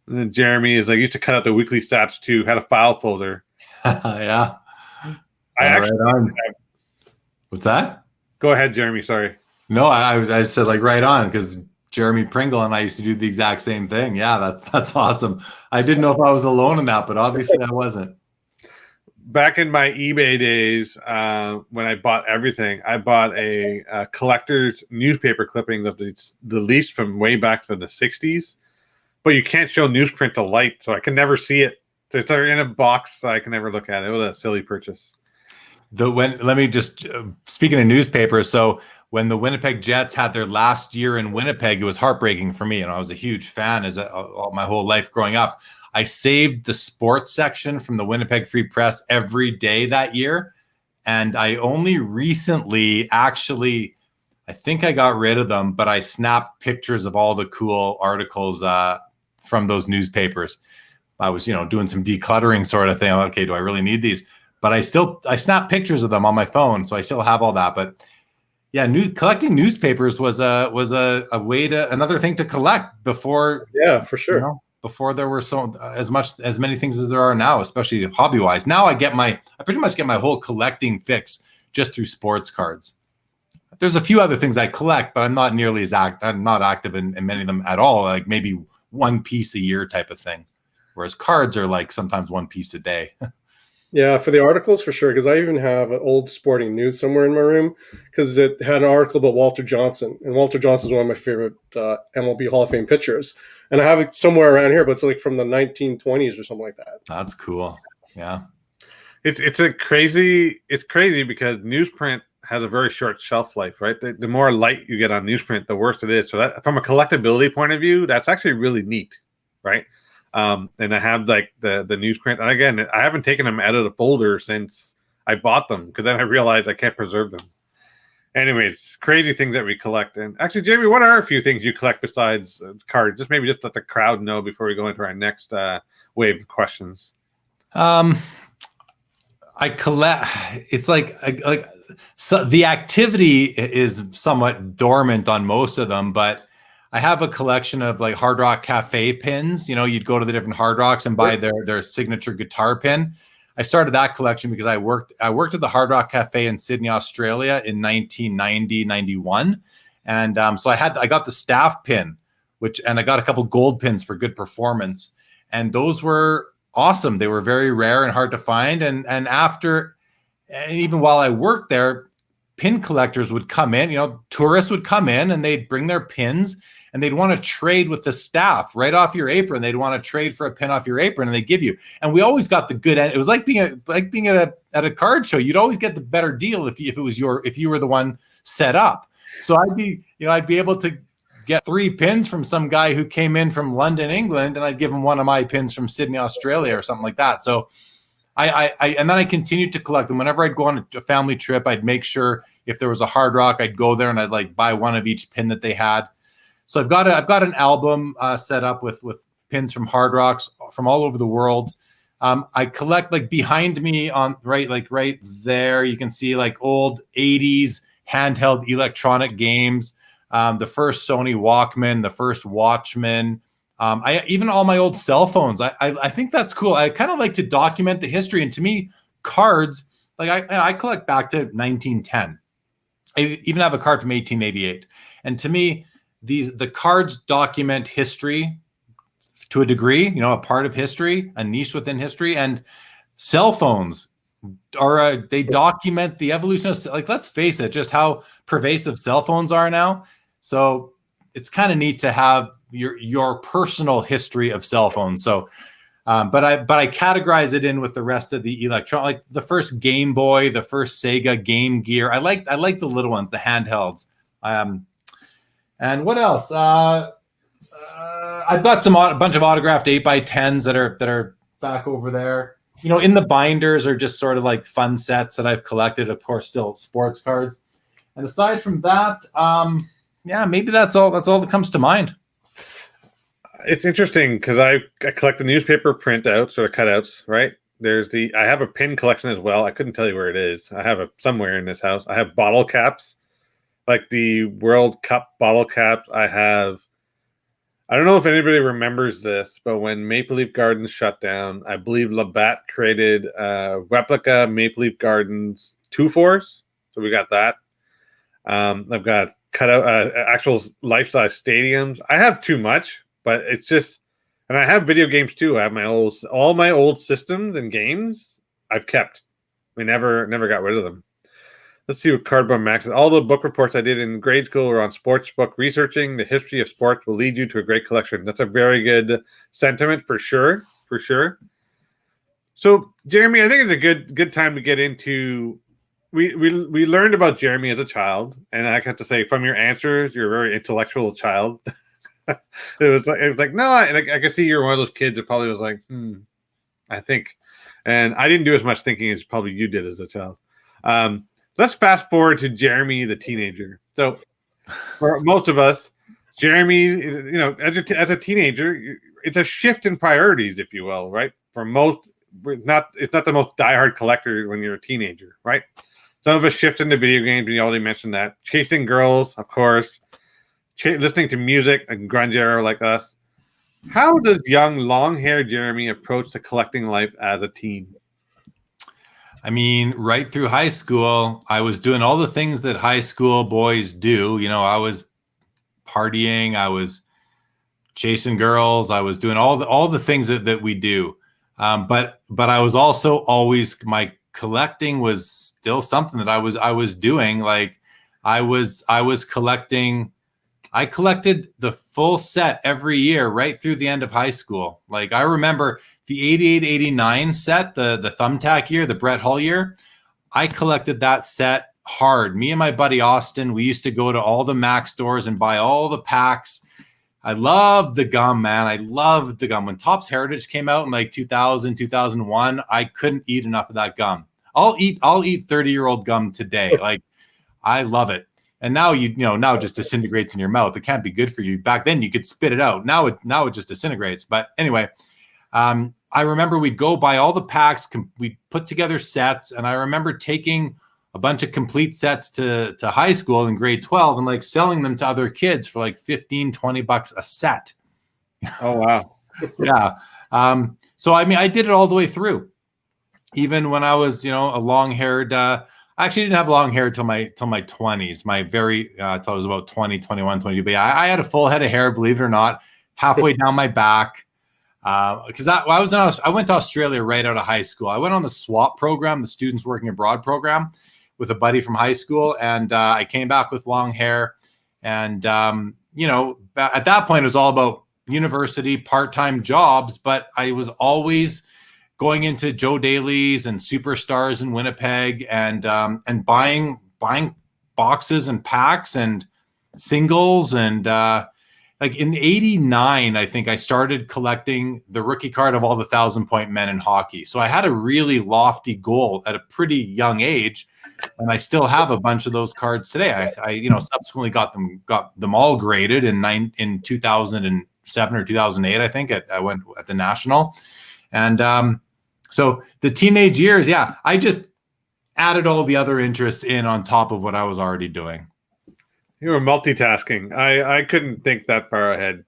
And then Jeremy is like, used to cut out the weekly stats too, had a file folder. Yeah. I actually right on. What's that? Go ahead, Jeremy. Sorry. No, I said like right on, because Jeremy Pringle and I used to do the exact same thing. Yeah, that's awesome. I didn't know if I was alone in that, but obviously I wasn't. Back in my eBay days, when I bought everything, I bought a collector's newspaper clipping of the least from way back from the 60s. But you can't show newsprint to light, so I can never see it. It's in a box, so I can never look at it. It was a silly purchase. Let me just speaking of newspapers. So when the Winnipeg Jets had their last year in Winnipeg, it was heartbreaking for me, and I was a huge fan my whole life growing up. I saved the sports section from the Winnipeg Free Press every day that year. And I only recently actually, I think I got rid of them, but I snapped pictures of all the cool articles from those newspapers. I was, doing some decluttering sort of thing. Okay, do I really need these? But I snapped pictures of them on my phone. So I still have all that. But yeah, collecting newspapers was a way another thing to collect before. Yeah, for sure. Before there were as many things as there are now, especially hobby wise. Now I pretty much get my whole collecting fix just through sports cards. There's a few other things I collect, but I'm not nearly I'm not active in many of them at all. Like maybe one piece a year type of thing. Whereas cards are like sometimes one piece a day. Yeah, for the articles, for sure. Because I even have an old Sporting News somewhere in my room because it had an article about Walter Johnson. And Walter Johnson is one of my favorite MLB Hall of Fame pitchers. And I have it somewhere around here, but it's like from the 1920s or something like that. That's cool. Yeah. It's crazy because newsprint has a very short shelf life, right? The more light you get on newsprint, the worse it is. So that, from a collectability point of view, that's actually really neat, right? And I have like the newsprint. And again, I haven't taken them out of the folder since I bought them because then I realized I can't preserve them. Anyways, crazy things that we collect. And actually, Jamie, what are a few things you collect besides cards? Just let the crowd know before we go into our next wave of questions. I collect. It's so the activity is somewhat dormant on most of them, but I have a collection of like Hard Rock Cafe pins. You'd go to the different Hard Rocks and buy their signature guitar pin. I started that collection because I worked at the Hard Rock Cafe in Sydney, Australia in 1990-91. And so I got the staff pin, and I got a couple gold pins for good performance. And those were awesome. They were very rare and hard to find. And even while I worked there, pin collectors would come in, tourists would come in and they'd bring their pins and they'd want to trade with the staff right off your apron. They'd want to trade for a pin off your apron and they give you. And we always got the good end. It was like being at a card show. You'd always get the better deal if you were the one set up. So I'd be able to get 3 pins from some guy who came in from London, England, and I'd give him one of my pins from Sydney, Australia or something like that. So and then I continued to collect them. Whenever I'd go on a family trip, I'd make sure if there was a Hard Rock, I'd go there and I'd like buy one of each pin that they had. So I've got an album set up with pins from Hard Rocks from all over the world. I collect like behind me right there. You can see like old 80s handheld electronic games. The first Sony Walkman, the first Watchman. Even all my old cell phones. I think that's cool. I kind of like to document the history. And to me, cards, like I collect back to 1910. I even have a card from 1888. And to me, the cards document history to a degree, a part of history, a niche within history. And cell phones they document the evolution of, like, let's face it, just how pervasive cell phones are now. So it's kind of neat to have your personal history of cell phones. So, but I categorize it in with the rest of the like the first Game Boy, the first Sega Game Gear. I like the little ones, the handhelds. And what else? I've got a bunch of autographed 8x10s that are back over there. In the binders are just sort of like fun sets that I've collected. Of course, still sports cards. And aside from that, maybe that's all that comes to mind. It's interesting because I collect the newspaper printouts or cutouts, right? I have a pin collection as well. I couldn't tell you where it is. I have it somewhere in this house. I have bottle caps, like the World Cup bottle caps. I don't know if anybody remembers this, but when Maple Leaf Gardens shut down, I believe Labatt created replica Maple Leaf Gardens 2-4s. So we got that. I've got actual life-size stadiums. I have too much, but it's just, and I have video games too. I have all my old systems and games I've kept. We never got rid of them. Let's see what Cardboard Max is. All the book reports I did in grade school were on sports book. Researching the history of sports will lead you to a great collection. That's a very good sentiment for sure. So, Jeremy, I think it's a good time to get into. We learned about Jeremy as a child, and I have to say, from your answers, you're a very intellectual child. it was like no, and I can see you're one of those kids that probably was like, I think, and I didn't do as much thinking as probably you did as a child. Let's fast forward to Jeremy, the teenager. So, for most of us, Jeremy, as a teenager, it's a shift in priorities, if you will, right? For most, it's not the most diehard collector when you're a teenager, right? Some of us shift into video games, and you already mentioned that. Chasing girls, of course. Listening to music, a grunge era like us. How does young, long-haired Jeremy approach the collecting life as a teen? I mean, right through high school, I was doing all the things that high school boys do. I was partying, I was chasing girls, I was doing all the things that we do. But I was also always, my collecting was still something that I was doing. Like I collected the full set every year right through the end of high school. Like I remember the 88-89 set, the thumbtack year, the Brett Hull year, I collected that set hard. Me and my buddy Austin, we used to go to all the Mac stores and buy all the packs. I loved the gum, man. I loved the gum. When Topps Heritage came out in like 2000, 2001, I couldn't eat enough of that gum. I'll eat 30-year-old gum today. Like I love it. And now now it just disintegrates in your mouth. It can't be good for you. Back then you could spit it out. Now it just disintegrates. But anyway, I remember we'd go buy all the packs. We'd put together sets, and I remember taking a bunch of complete sets to high school in grade 12 and like selling them to other kids for like $15-20 a set. Oh wow. Yeah. So I mean, I did it all the way through. Even when I was, a long-haired. I actually didn't have long hair till my 20s. Till I was about 20, 21, 22. But yeah, I had a full head of hair, believe it or not, halfway down my back. Because I went to Australia right out of high school. I went on the SWAP program, the Students Working Abroad program, with a buddy from high school, and I came back with long hair. And at that point, it was all about university, part-time jobs. But I was always going into Joe Daly's and Superstars in Winnipeg and buying boxes and packs and singles and. Like in 89, I think I started collecting the rookie card of all the 1,000-point men in hockey. So I had a really lofty goal at a pretty young age, and I still have a bunch of those cards today. I subsequently got them all graded in 2007 or 2008. I think I went at the National, and so the teenage years, yeah, I just added all the other interests in on top of what I was already doing. You were multitasking. I couldn't think that far ahead.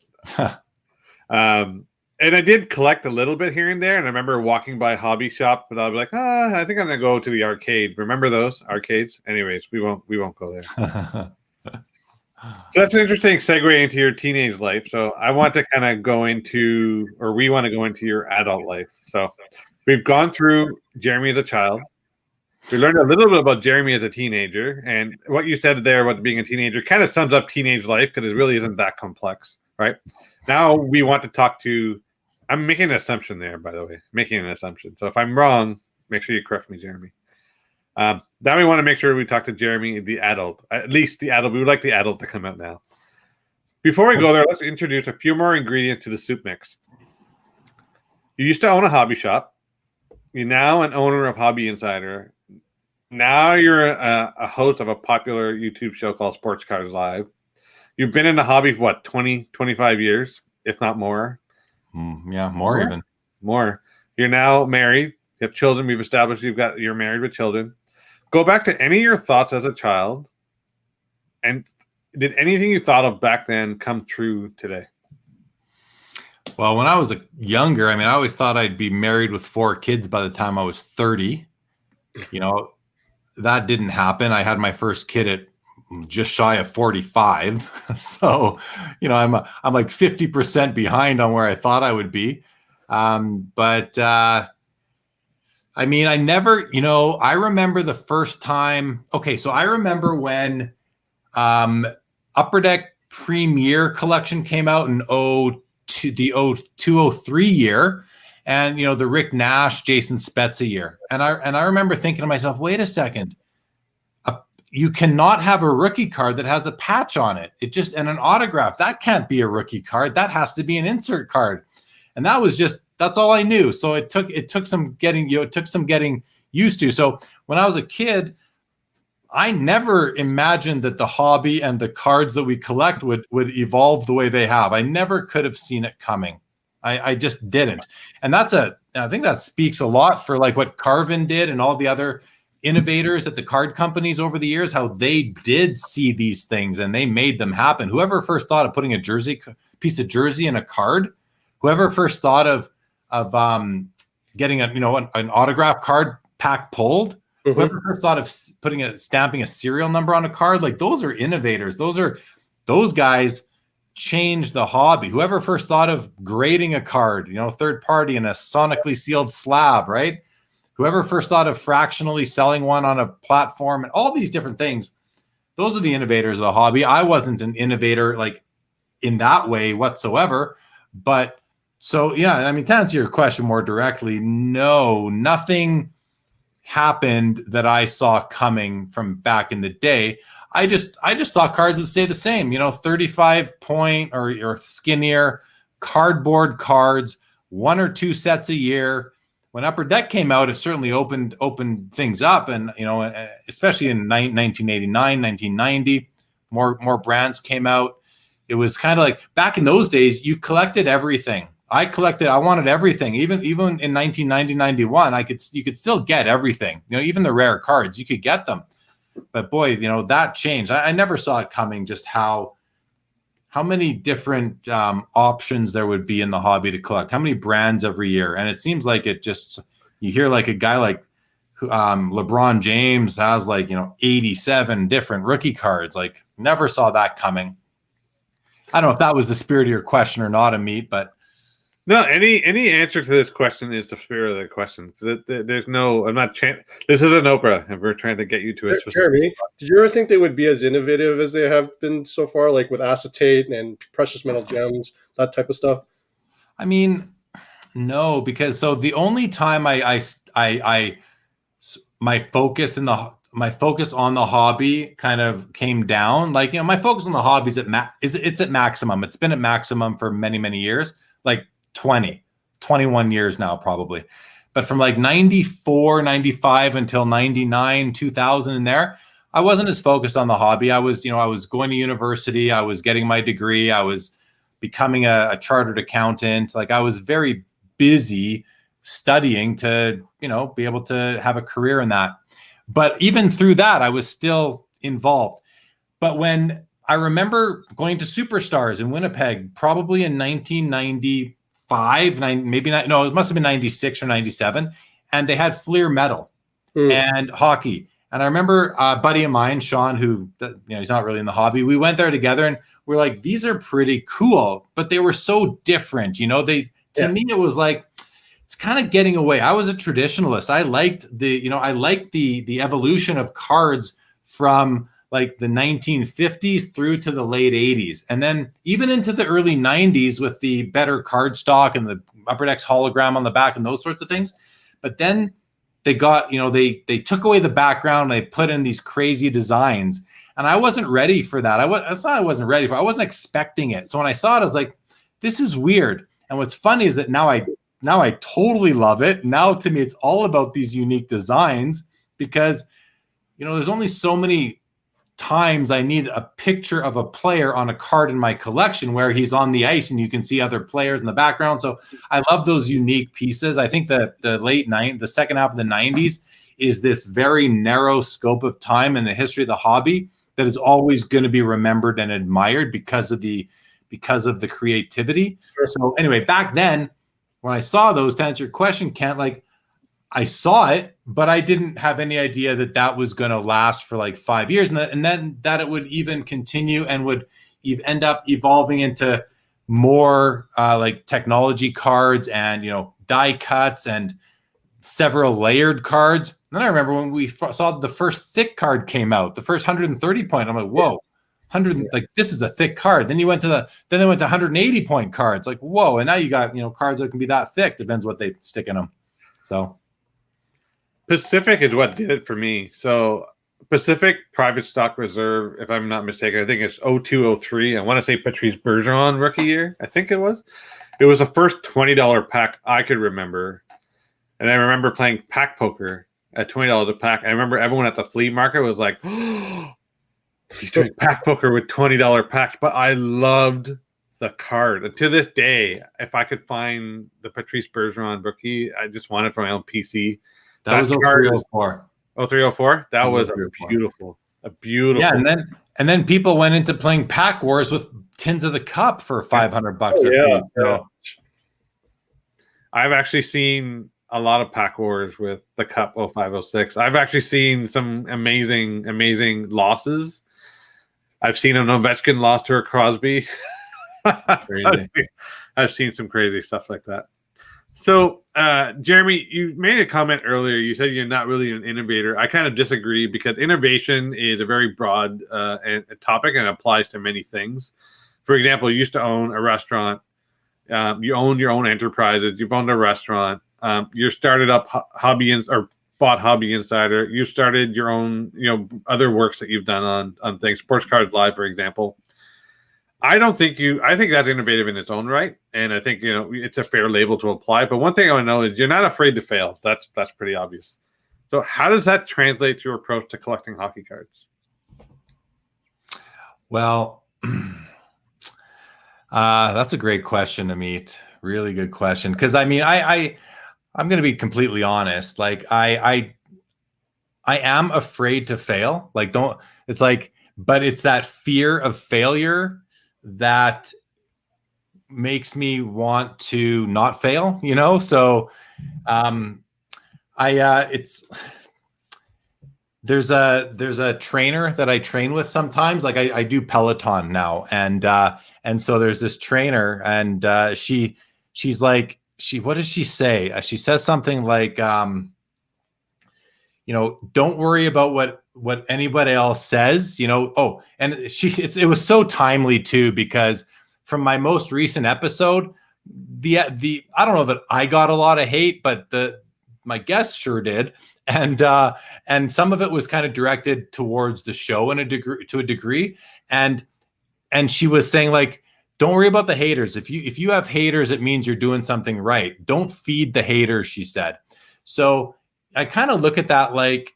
And I did collect a little bit here and there. And I remember walking by hobby shop, but I'll be like, I think I'm gonna go to the arcade. Remember those arcades? Anyways, we won't go there. So that's an interesting segue into your teenage life. So I want to kind of go into, or we want to go into your adult life. So we've gone through Jeremy as a child. We learned a little bit about Jeremy as a teenager, and what you said there about being a teenager kind of sums up teenage life because it really isn't that complex, right? Now we want to talk to. I'm making an assumption there, by the way, making an assumption. So if I'm wrong, make sure you correct me, Jeremy. Now we want to make sure we talk to Jeremy, the adult, at least the adult. We would like the adult to come out now. Before we go there, let's introduce a few more ingredients to the soup mix. You used to own a hobby shop. You're now an owner of Hobby Insider. Now you're a host of a popular YouTube show called Sports Cars Live. You've been in the hobby for what, 20, 25 years, if not more? Yeah, more even. More. You're now married. You have children. We've established you're married with children. Go back to any of your thoughts as a child. And did anything you thought of back then come true today? Well, when I was younger, I mean, I always thought I'd be married with 4 kids by the time I was 30. You know, that didn't happen. I had my first kid at just shy of 45. So, you know, I'm like 50% behind on where I thought I would be. I mean, I never, you know, I remember the first time. Okay, so I remember when Upper Deck Premier Collection came out in the 2003 year, and you know, the Rick Nash, Jason Spezza year, and I remember thinking to myself, wait a second, you cannot have a rookie card that has a patch on it. And an autograph, that can't be a rookie card. That has to be an insert card. And that's all I knew. So it took some getting used to. So when I was a kid, I never imagined that the hobby and the cards that we collect would evolve the way they have. I never could have seen it coming. I just didn't. And I think that speaks a lot for like what Carvin did and all the other innovators at the card companies over the years, how they did see these things and they made them happen. Whoever first thought of putting a piece of jersey in a card, whoever first thought of getting an autograph card pack pulled, whoever first thought of stamping a serial number on a card, like those are innovators. Those guys changed the hobby. Whoever first thought of grading a card, third party in a sonically sealed slab, right? Whoever first thought of fractionally selling one on a platform and all these different things, those are the innovators of the hobby. I wasn't an innovator like in that way whatsoever. But so, yeah, I mean, to answer your question more directly, no, nothing happened that I saw coming from back in the day. I just thought cards would stay the same, 35 point or skinnier cardboard cards, 1 or 2 sets a year. When Upper Deck came out, it certainly opened things up, and especially in 1989, 1990, more brands came out. It was kind of like back in those days, you collected everything. I wanted everything. Even in 1990, 91, you could still get everything. Even the rare cards, you could get them. But boy, that changed. I never saw it coming. Just how many different options there would be in the hobby to collect, how many brands every year. And it seems like you hear like a guy like LeBron James has 87 different rookie cards. Like never saw that coming. I don't know if that was the spirit of your question or not, Amit, but no, any answer to this question is the spirit of the question. There's no, this isn't Oprah, and we're trying to get you to a specific. Jeremy, did you ever think they would be as innovative as they have been so far, like with acetate and precious metal gems, that type of stuff? I mean, no, because so the only time my focus on the hobby kind of came down, my focus on the hobby is at maximum. It's been at maximum for many, many years, like 21 years now, probably. But from 94, 95 until 99, 2000 in there, I wasn't as focused on the hobby. I was going to university. I was getting my degree. I was becoming a chartered accountant. I was very busy studying to, be able to have a career in that. But even through that, I was still involved. But when I remember going to Superstars in Winnipeg, probably in 1995, it must have been 96 or 97. And they had Fleer metal and hockey. And I remember a buddy of mine, Sean, who, he's not really in the hobby. We went there together and we're like, these are pretty cool, but they were so different. To me, it was like, it's kind of getting away. I was a traditionalist. I liked the evolution of cards from like the 1950s through to the late 80s, and then even into the early 90s with the better card stock and the upper decks hologram on the back and those sorts of things. But then they got, they took away the background, they put in these crazy designs, and I wasn't ready for that. I wasn't ready for it. I wasn't expecting it. So when I saw it, I was like, this is weird. And what's funny is that now I totally love it. Now to me, it's all about these unique designs, because there's only so many times I need a picture of a player on a card in my collection where he's on the ice and you can see other players in the background. So I love those unique pieces. I think that the second half of the 90s is this very narrow scope of time in the history of the hobby that is always going to be remembered and admired because of the creativity. Sure. So anyway, back then when I saw those, to answer your question, Kent, like, I saw it, but I didn't have any idea that was going to last for like 5 years, and then that it would even continue and would end up evolving into more like technology cards and die cuts and several layered cards. And then I remember when we saw the first thick card came out, the first 130 point. I'm like, whoa, 100, like this is a thick card. Then they went to 180 point cards. Like, whoa, and now you got cards that can be that thick. Depends what they stick in them. So. Pacific is what did it for me. So Pacific Private Stock Reserve, if I'm not mistaken, I think it's 0203. I want to say Patrice Bergeron rookie year. I think it was. It was the first $20 pack I could remember. And I remember playing pack poker at $20 a pack. I remember everyone at the flea market was like, oh, he's doing pack poker with $20 packs. But I loved the card. And to this day, if I could find the Patrice Bergeron rookie, I just want it for my own PC. That was 0304. 0304. That was beautiful. Yeah, and then people went into playing Pack Wars with tins of the cup for $500 a piece. So I've actually seen a lot of Pack Wars with the Cup 0506. I've actually seen some amazing losses. I've seen an Ovechkin loss to a Crosby. Crazy. I've seen some crazy stuff like that. So, Jeremy, you made a comment earlier. You said you're not really an innovator. I kind of disagree, because innovation is a very broad topic and applies to many things. For example, you used to own a restaurant. You own your own enterprises. You've owned a restaurant. You started up bought Hobby Insider. You started your own, other works that you've done on things. Sports Cards Live, for example. I think that's innovative in its own right. And I think, it's a fair label to apply. But one thing I want to know is you're not afraid to fail. That's pretty obvious. So how does that translate to your approach to collecting hockey cards? Well, that's a great question, Amit. Really good question. Because I mean, I'm going to be completely honest. Like I am afraid to fail. Like but it's that fear of failure that makes me want to not fail, So, there's a trainer that I train with sometimes. Like I do Peloton now, and so there's this trainer, and she's like, what does she say? She says something like, don't worry about what anybody else says, Oh, and it was so timely too, because from my most recent episode, the I don't know that I got a lot of hate, but my guests sure did, and some of it was kind of directed towards the show to a degree, and she was saying, like, don't worry about the haters. If you have haters, it means you're doing something right. Don't feed the haters, she said. So I kind of look at that like,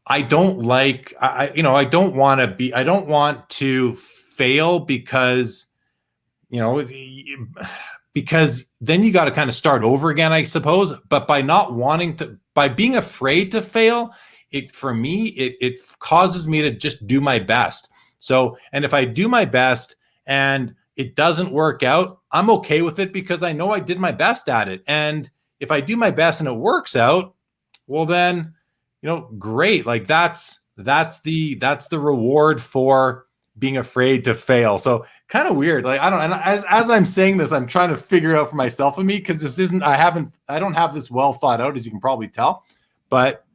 I don't want to fail because then you got to kind of start over again, I suppose. But by being afraid to fail, it causes me to just do my best. So, and if I do my best and it doesn't work out, I'm okay with it, because I know I did my best at it. And if I do my best and it works out, well then, great. Like that's the reward for being afraid to fail. So kind of weird. Like, I don't, and as I'm saying this, I'm trying to figure it out for myself and me, because this isn't, I don't have this well thought out, as you can probably tell. But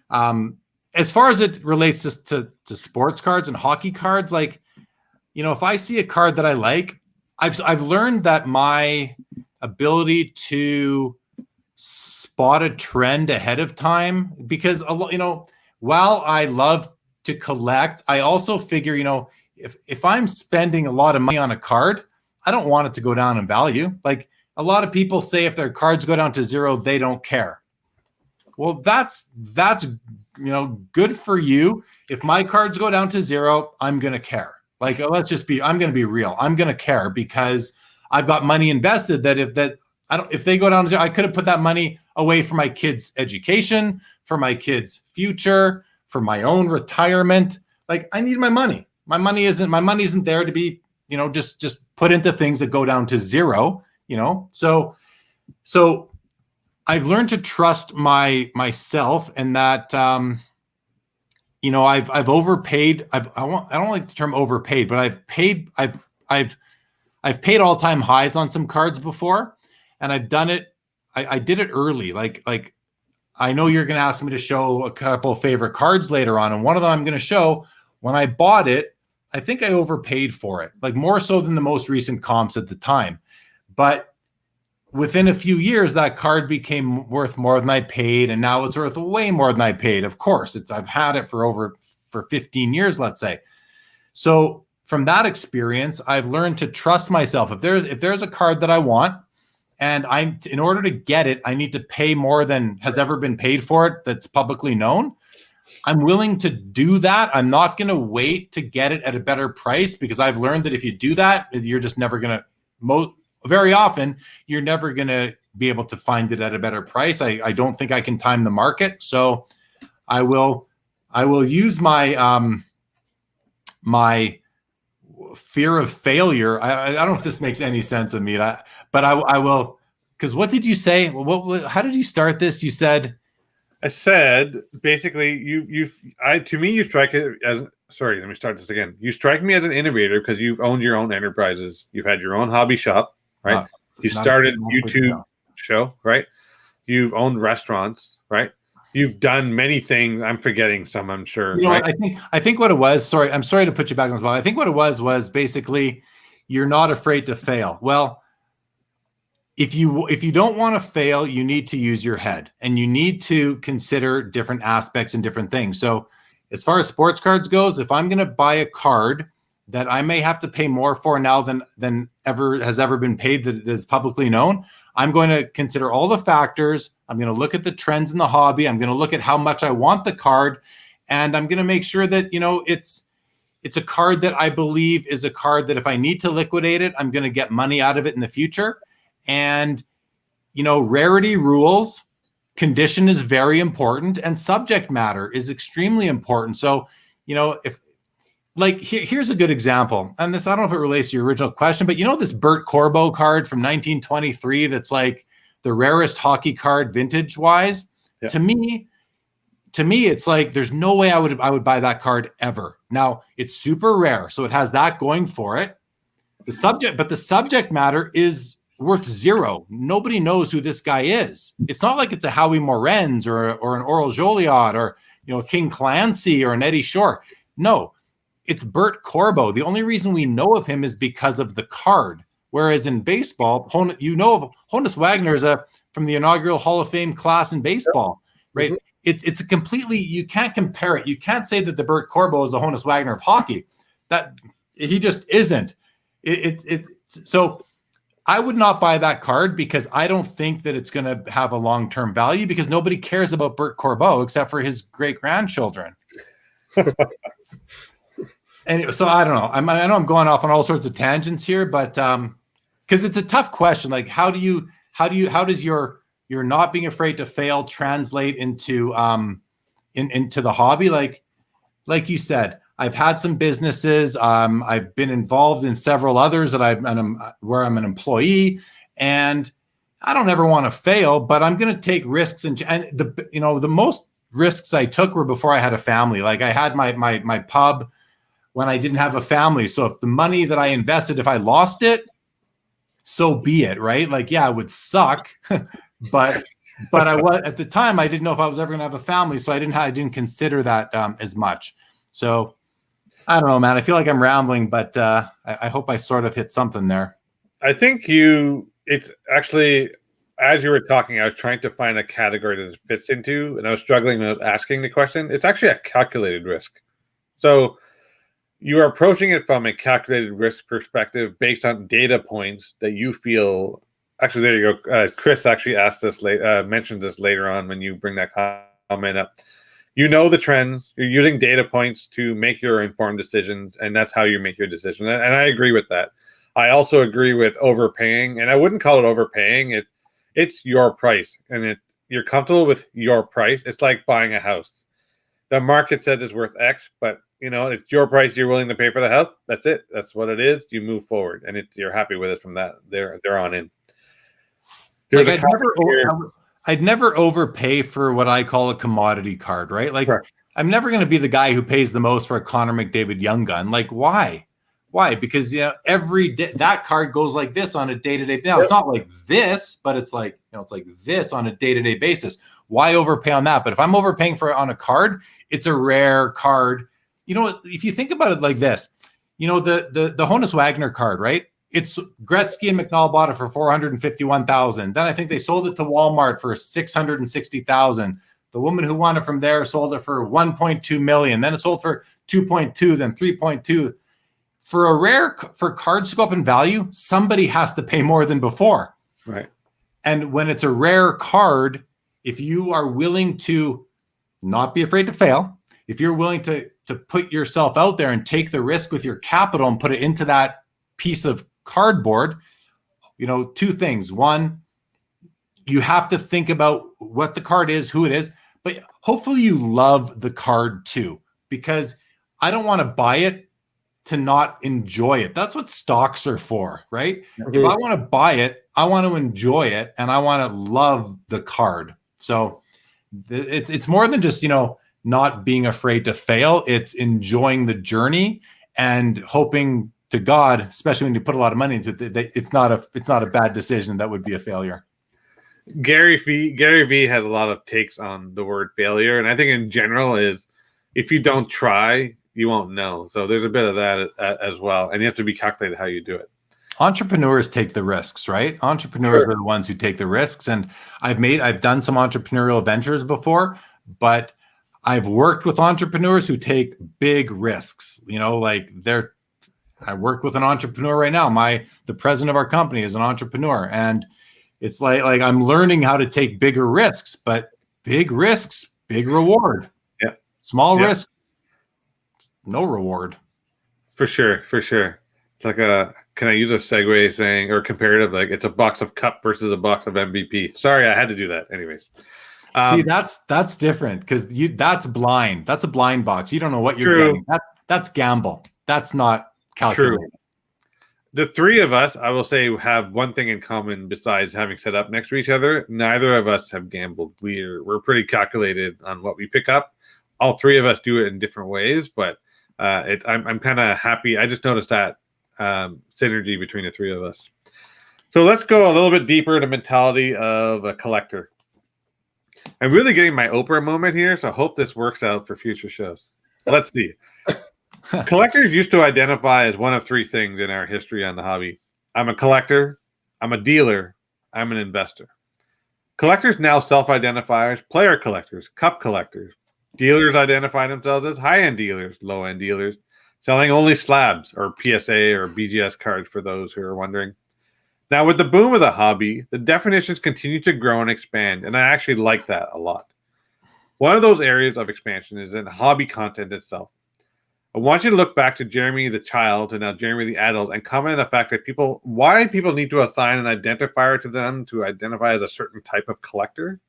as far as it relates to sports cards and hockey cards, like, if I see a card that I like, I've learned that my ability to spot a trend ahead of time, because while I love to collect, I also figure, if I'm spending a lot of money on a card, I don't want it to go down in value. Like, a lot of people say if their cards go down to zero, they don't care. Well, that's good for you. If my cards go down to zero, I'm going to care. Like, I'm going to be real. I'm going to care, because I've got money invested that if they go down to zero, I could have put that money away for my kids' education, for my kids' future, for my own retirement. Like, I need my money. My money isn't there to be, just put into things that go down to zero, So I've learned to trust myself, and that, I've overpaid. I don't like the term overpaid, but I've paid all-time highs on some cards before, and I've done it. I did it early. Like I know you're going to ask me to show a couple of favorite cards later on, and one of them I'm going to show. When I bought it, I think I overpaid for it, like more so than the most recent comps at the time. But within a few years, that card became worth more than I paid, and now it's worth way more than I paid. Of course, I've had it for 15 years, let's say. So from that experience, I've learned to trust myself. If there's a card that I want, and in order to get it, I need to pay more than has ever been paid for it that's publicly known, I'm willing to do that. I'm not going to wait to get it at a better price, because I've learned that if you do that, you're just never going to, very often, you're never going to be able to find it at a better price. I don't think I can time the market. So I will use my my fear of failure. I don't know if this makes any sense of me, but I will, because what did you say? How did you start this? You said, I said, basically, you strike it as, sorry, let me start this again. You strike me as an innovator because you've owned your own enterprises. You've had your own hobby shop, right? You started a YouTube show, right? You've owned restaurants, right? You've done many things. I'm forgetting some, I'm sure. Right? I think what it was, sorry, I'm sorry to put you back on the spot. I think what it was basically, you're not afraid to fail. Well, if you don't want to fail, you need to use your head, and you need to consider different aspects and different things. So as far as sports cards goes, if I'm going to buy a card that I may have to pay more for now than has ever been paid, that is publicly known, I'm going to consider all the factors. I'm going to look at the trends in the hobby. I'm going to look at how much I want the card, and I'm going to make sure that, it's a card that I believe is a card that if I need to liquidate it, I'm going to get money out of it in the future. And, rarity rules, condition is very important, and subject matter is extremely important. So, here's a good example. And this, I don't know if it relates to your original question, but this Bert Corbeau card from 1923, that's like the rarest hockey card vintage wise. Yeah. To me, it's like, there's no way I would buy that card ever. Now, it's super rare, so it has that going for it. The subject matter is worth zero. Nobody knows who this guy is. It's not like it's a Howie Morenz or an Oral Joliot or King Clancy or an Eddie Shore. No, it's Bert Corbeau. The only reason we know of him is because of the card. Whereas in baseball, of Honus Wagner is from the inaugural Hall of Fame class in baseball, right? Mm-hmm. It's a completely, you can't compare it. You can't say that the Bert Corbeau is the Honus Wagner of hockey. That he just isn't. So I would not buy that card, because I don't think that it's going to have a long-term value, because nobody cares about Bert Corbeau except for his great-grandchildren. And so I don't know. I know I'm going off on all sorts of tangents here, but because it's a tough question. Like, how does your not being afraid to fail translate into into the hobby? Like you said, I've had some businesses. I've been involved in several others where I'm an employee, and I don't ever want to fail, but I'm going to take risks. And the most risks I took were before I had a family. Like, I had my pub when I didn't have a family. So if the money that I invested, if I lost it, so be it, right? Like, yeah, it would suck, but I was at the time I didn't know if I was ever going to have a family, so I didn't consider that as much. So I don't know, man. I feel like I'm rambling, but I hope I sort of hit something there. I think it's actually, as you were talking, I was trying to find a category that it fits into, and I was struggling with asking the question. It's actually a calculated risk. So you are approaching it from a calculated risk perspective based on data points that you feel. Actually, there you go. Chris actually asked this mentioned this later on when you bring that comment up. You know the trends. You're using data points to make your informed decisions, and that's how you make your decision. And I agree with that. I also agree with overpaying, and I wouldn't call it overpaying. It's your price, and you're comfortable with your price. It's like buying a house. The market says it's worth X, but it's your price. You're willing to pay for the house. That's it. That's what it is. You move forward, and you're happy with it from that. They're on in. Like I'd never overpay for what I call a commodity card, right? Like Right. I'm never going to be the guy who pays the most for a Connor McDavid Young gun. Like why? Because every day that card goes like this on a day-to-day. Now it's not like this, but it's like it's like this on a day-to-day basis. Why overpay on that? But if I'm overpaying for it on a card, it's a rare card. If you think about it like this, the Honus Wagner card, right? It's Gretzky and McNall bought it for $451,000. Then I think they sold it to Walmart for $660,000. The woman who won it from there sold it for $1.2 million. Then it sold for $2.2, then $3.2. For cards to go up in value, somebody has to pay more than before. Right. And when it's a rare card, if you are willing to not be afraid to fail, if you're willing to put yourself out there and take the risk with your capital and put it into that piece of cardboard, two things. One, you have to think about what the card is, who it is, but hopefully you love the card too, because I don't want to buy it to not enjoy it. That's what stocks are for, right? Mm-hmm. If I want to buy it, I want to enjoy it and I want to love the card. So it's more than just, not being afraid to fail. It's enjoying the journey and hoping to God, especially when you put a lot of money into it, it's not a bad decision. That would be a failure. Gary V has a lot of takes on the word failure, and I think in general is if you don't try, you won't know. So there's a bit of that as well, and you have to be calculated how you do it. Entrepreneurs take the risks, right? Entrepreneurs are the ones who take the risks, and I've done some entrepreneurial ventures before, but I've worked with entrepreneurs who take big risks. I work with an entrepreneur right now. The president of our company is an entrepreneur, and it's like I'm learning how to take bigger risks, but big risks, big reward. Yeah. Small risk, no reward. For sure. It's like can I use a segue saying or comparative? Like it's a box of cup versus a box of MVP. Sorry, I had to do that. Anyways. See, that's different because that's blind. That's a blind box. You don't know what you're getting. That's gamble. That's not calculated. True. The three of us, I will say, have one thing in common besides having set up next to each other. Neither of us have gambled. We're pretty calculated on what we pick up. All three of us do it in different ways, but I'm kind of happy. I just noticed that synergy between the three of us. So let's go a little bit deeper into mentality of a collector. I'm really getting my Oprah moment here, so I hope this works out for future shows. Let's see. Collectors used to identify as one of three things in our history on the hobby. I'm a collector, I'm a dealer, I'm an investor. Collectors now self-identify as player collectors, cup collectors. Dealers identify themselves as high-end dealers, low-end dealers, selling only slabs or PSA or BGS cards for those who are wondering. Now, with the boom of the hobby, the definitions continue to grow and expand, and I actually like that a lot. One of those areas of expansion is in hobby content itself. I want you to look back to Jeremy the child and now Jeremy the adult and comment on the fact that why people need to assign an identifier to them to identify as a certain type of collector.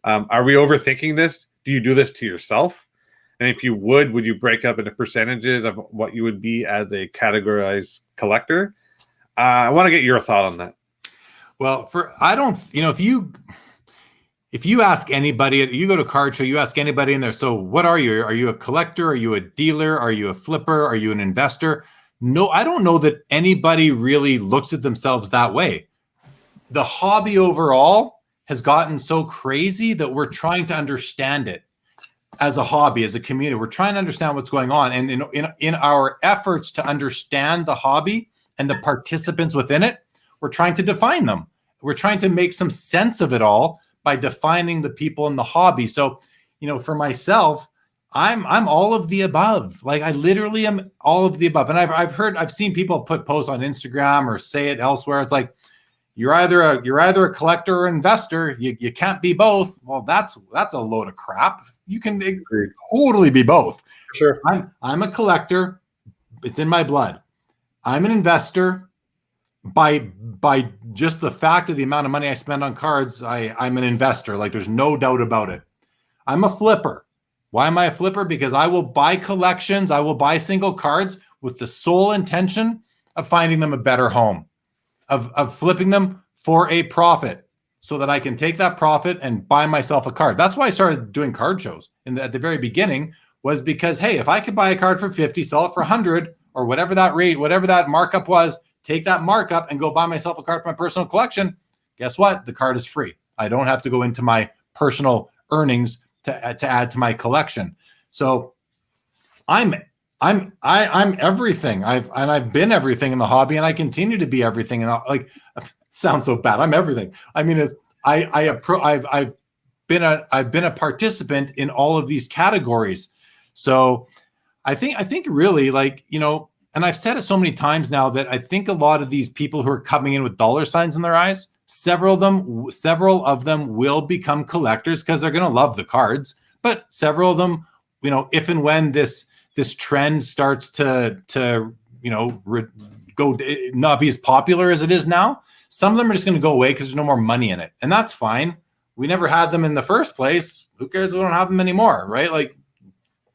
Are we overthinking this? Do you do this to yourself? And if you would you break up into percentages of what you would be as a categorized collector? I want to get your thought on that. Well, if you ask anybody, you go to a card show, you ask anybody in there, so what are you? Are you a collector? Are you a dealer? Are you a flipper? Are you an investor? No, I don't know that anybody really looks at themselves that way. The hobby overall has gotten so crazy that we're trying to understand it as a hobby, as a community. We're trying to understand what's going on. And in our efforts to understand the hobby and the participants within it, we're trying to define them. We're trying to make some sense of it all by defining the people in the hobby. So, for myself, I'm all of the above. Like, I literally am all of the above. And I've seen people put posts on Instagram or say it elsewhere. It's like, you're either a collector or investor. You can't be both. Well, that's a load of crap. You can totally be both. Sure. I'm a collector. It's in my blood. I'm an investor. By just the fact of the amount of money I spend on cards, I'm an investor. Like, there's no doubt about it. I'm a flipper. Why am I a flipper? Because I will buy collections. I will buy single cards with the sole intention of finding them a better home, of flipping them for a profit, so that I can take that profit and buy myself a card. That's why I started doing card shows at the very beginning, was because, hey, if I could buy a card for 50, sell it for 100, or whatever that rate, whatever that markup was, take that markup and go buy myself a card for my personal collection. Guess what? The card is free. I don't have to go into my personal earnings to add to my collection. So I'm everything. I've been everything in the hobby, and I continue to be everything. And like, it sounds so bad. I'm everything. I mean, I've been a participant in all of these categories. So I think really, like, and I've said it so many times now that I think a lot of these people who are coming in with dollar signs in their eyes, several of them will become collectors because they're going to love the cards. But several of them, if and when this trend starts to go not be as popular as it is now, some of them are just going to go away because there's no more money in it, and that's fine. We never had them in the first place. Who cares if we don't have them anymore, right? Like,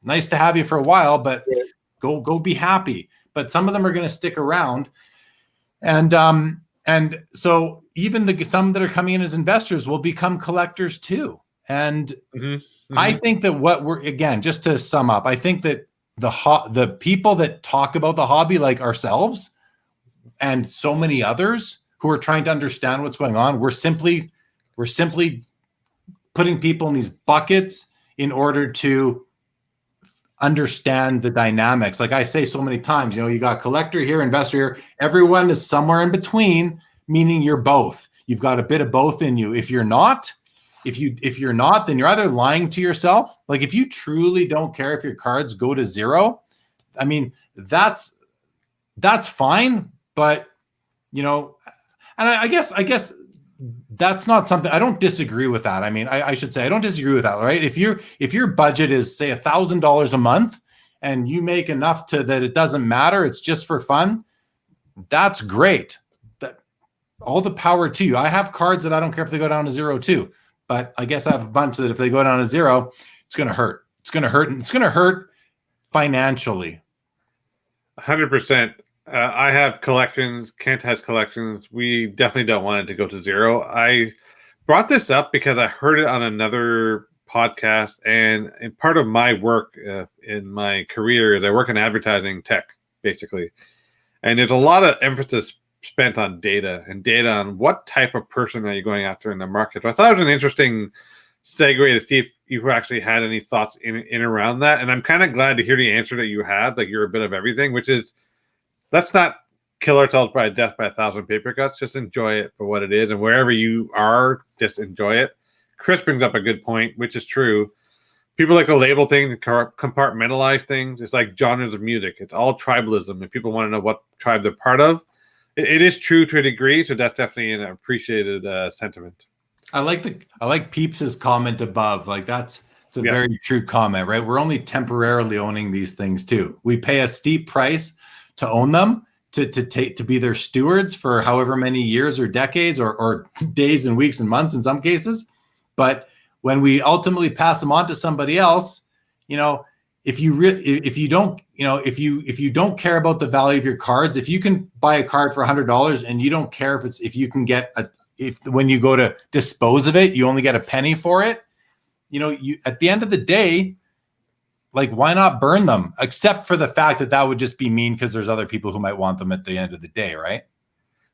nice to have you for a while, but go be happy. But some of them are going to stick around, and so even some that are coming in as investors will become collectors too. And I think that what we're, again, just to sum up, I think that the people that talk about the hobby, like ourselves and so many others who are trying to understand what's going on, we're simply putting people in these buckets in order to understand the dynamics. Like I say so many times, you got collector here, investor here. Everyone is somewhere in between, meaning you're both. You've got a bit of both in you. If you're not, then you're either lying to yourself. Like, if you truly don't care if your cards go to zero, I mean, that's fine. But, and I guess that's not something, I don't disagree with that. I mean, I should say I don't disagree with that, right? If your budget is, say, $1,000 a month and you make enough that it doesn't matter, it's just for fun, that's great. All the power to you. I have cards that I don't care if they go down to zero too, but I guess I have a bunch that if they go down to zero, it's going to hurt. It's going to hurt. And it's going to hurt financially. 100%. I have collections. Kent has collections. We definitely don't want it to go to zero. I brought this up because I heard it on another podcast, and part of my work in my career is I work in advertising tech, basically. And there's a lot of emphasis spent on data on what type of person are you going after in the market. So I thought it was an interesting segue to see if you actually had any thoughts in around that. And I'm kind of glad to hear the answer that you had. Like, you're a bit of everything, which is, let's not kill ourselves by death by 1,000 paper cuts. Just enjoy it for what it is. And wherever you are, just enjoy it. Chris brings up a good point, which is true. People like to label things, compartmentalize things. It's like genres of music. It's all tribalism, and people want to know what tribe they're part of. It is true to a degree, so that's definitely an appreciated sentiment. I like Peeps's comment above. Like, it's a very true comment, right? We're only temporarily owning these things too. We pay a steep price to own them, to be their stewards for however many years or decades or days and weeks and months in some cases. But when we ultimately pass them on to somebody else, if you don't care about the value of your cards, if you can buy a card for $100 and you don't care if you can get if when you go to dispose of it, you only get a penny for it. You at the end of the day, like, why not burn them? Except for the fact that would just be mean because there's other people who might want them at the end of the day, right?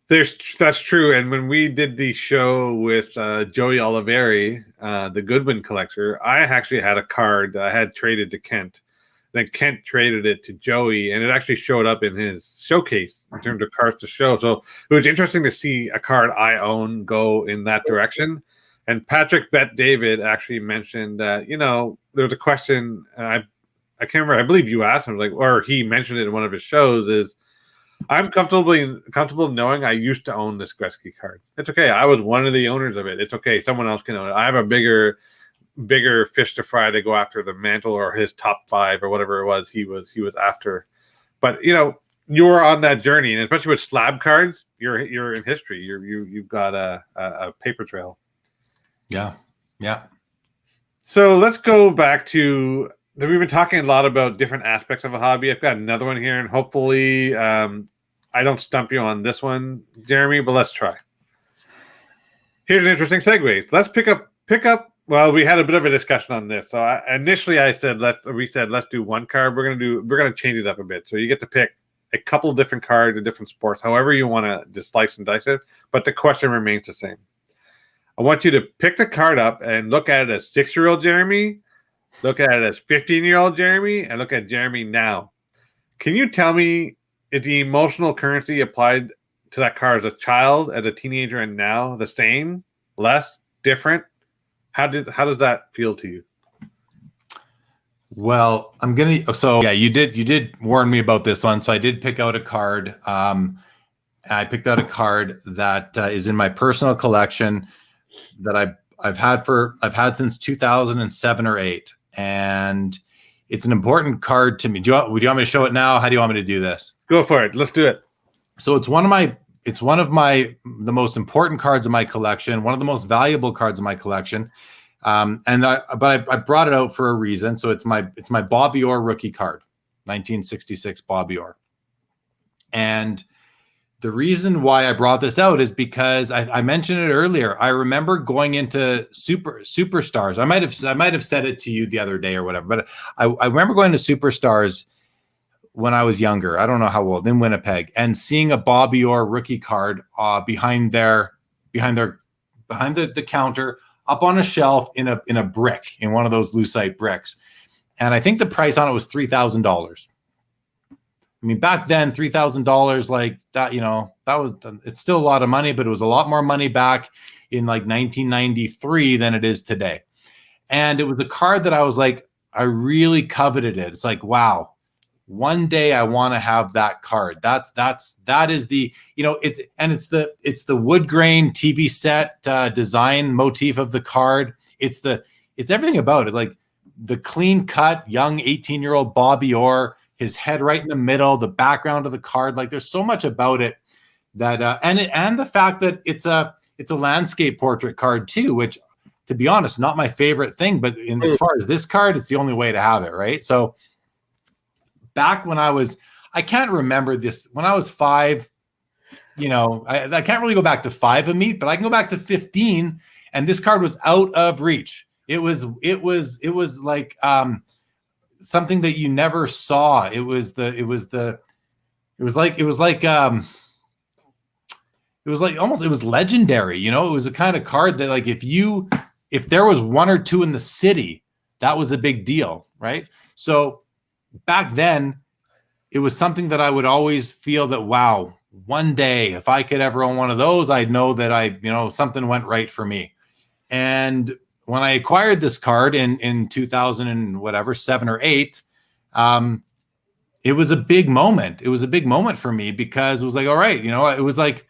That's true. And when we did the show with Joey Oliveri, the Goodwin collector, I actually had a card that I had traded to Kent. Then Kent traded it to Joey, and it actually showed up in his showcase in terms of cards to show. So it was interesting to see a card I own go in that direction. And Patrick Bet David actually mentioned that, there was a question, I can't remember, I believe you asked him, or he mentioned it in one of his shows, is I'm comfortable knowing I used to own this Gretzky card. It's okay. I was one of the owners of it. It's okay. Someone else can own it. I have a bigger fish to fry to go after the mantle or his top 5 or whatever it was he was after. But you were on that journey, and especially with slab cards, you're in history. You've got a paper trail. Yeah. So let's go back to we've been talking a lot about different aspects of a hobby. I've got another one here, and hopefully I don't stump you on this one, Jeremy, but let's try. Here's an interesting segue. Let's pick up. Well, we had a bit of a discussion on this. So initially I said let's do one card. We're gonna change it up a bit. So you get to pick a couple of different cards in different sports, however you want to just slice and dice it. But the question remains the same. I want you to pick the card up and look at it as 6-year-old Jeremy, look at it as 15-year-old Jeremy, and look at Jeremy now. Can you tell me if the emotional currency applied to that card as a child, as a teenager, and now the same, less, different? How does that feel to you? Well, you did warn me about this one. So I did pick out a card. I picked out a card that is in my personal collection that I've had since 2007 or 8, and it's an important card to me. Do you want me to show it now? How do you want me to do this? Go for it. Let's do it. So it's one of the most important cards of my collection, one of the most valuable cards of my collection. But I brought it out for a reason. So it's my Bobby Orr rookie card, 1966 Bobby Orr. And the reason why I brought this out is because I mentioned it earlier. I remember going into Superstars. I might have said it to you the other day or whatever, but I remember going to Superstars when I was younger. I don't know how old, in Winnipeg, and seeing a Bobby Orr rookie card behind the counter, up on a shelf in a brick, in one of those lucite bricks. And I think the price on it was $3,000. I mean, back then, $3,000, like that, it's still a lot of money, but it was a lot more money back in like 1993 than it is today. And it was a card that I was like, I really coveted it. It's like, wow, one day I want to have that card. That is the, it's the wood grain TV set design motif of the card. It's everything about it. Like the clean cut young 18-year-old Bobby Orr, his head right in the middle, the background of the card. Like there's so much about it that, and the fact that it's a landscape portrait card too, which, to be honest, not my favorite thing, but as far as this card, it's the only way to have it. Right. So back when I can't remember this, when I was 5, I can't really go back to 5 of me, but I can go back to 15, and this card was out of reach. It was like, something that you never saw. It was legendary. It was a kind of card that, like, if there was 1 or 2 in the city, that was a big deal, right? So back then, it was something that I would always feel that, wow, one day, if I could ever own one of those, I'd know that something went right for me. And when I acquired this card in 2000 and whatever, 7 or 8, it was a big moment. It was a big moment for me because it was like, all right, it was like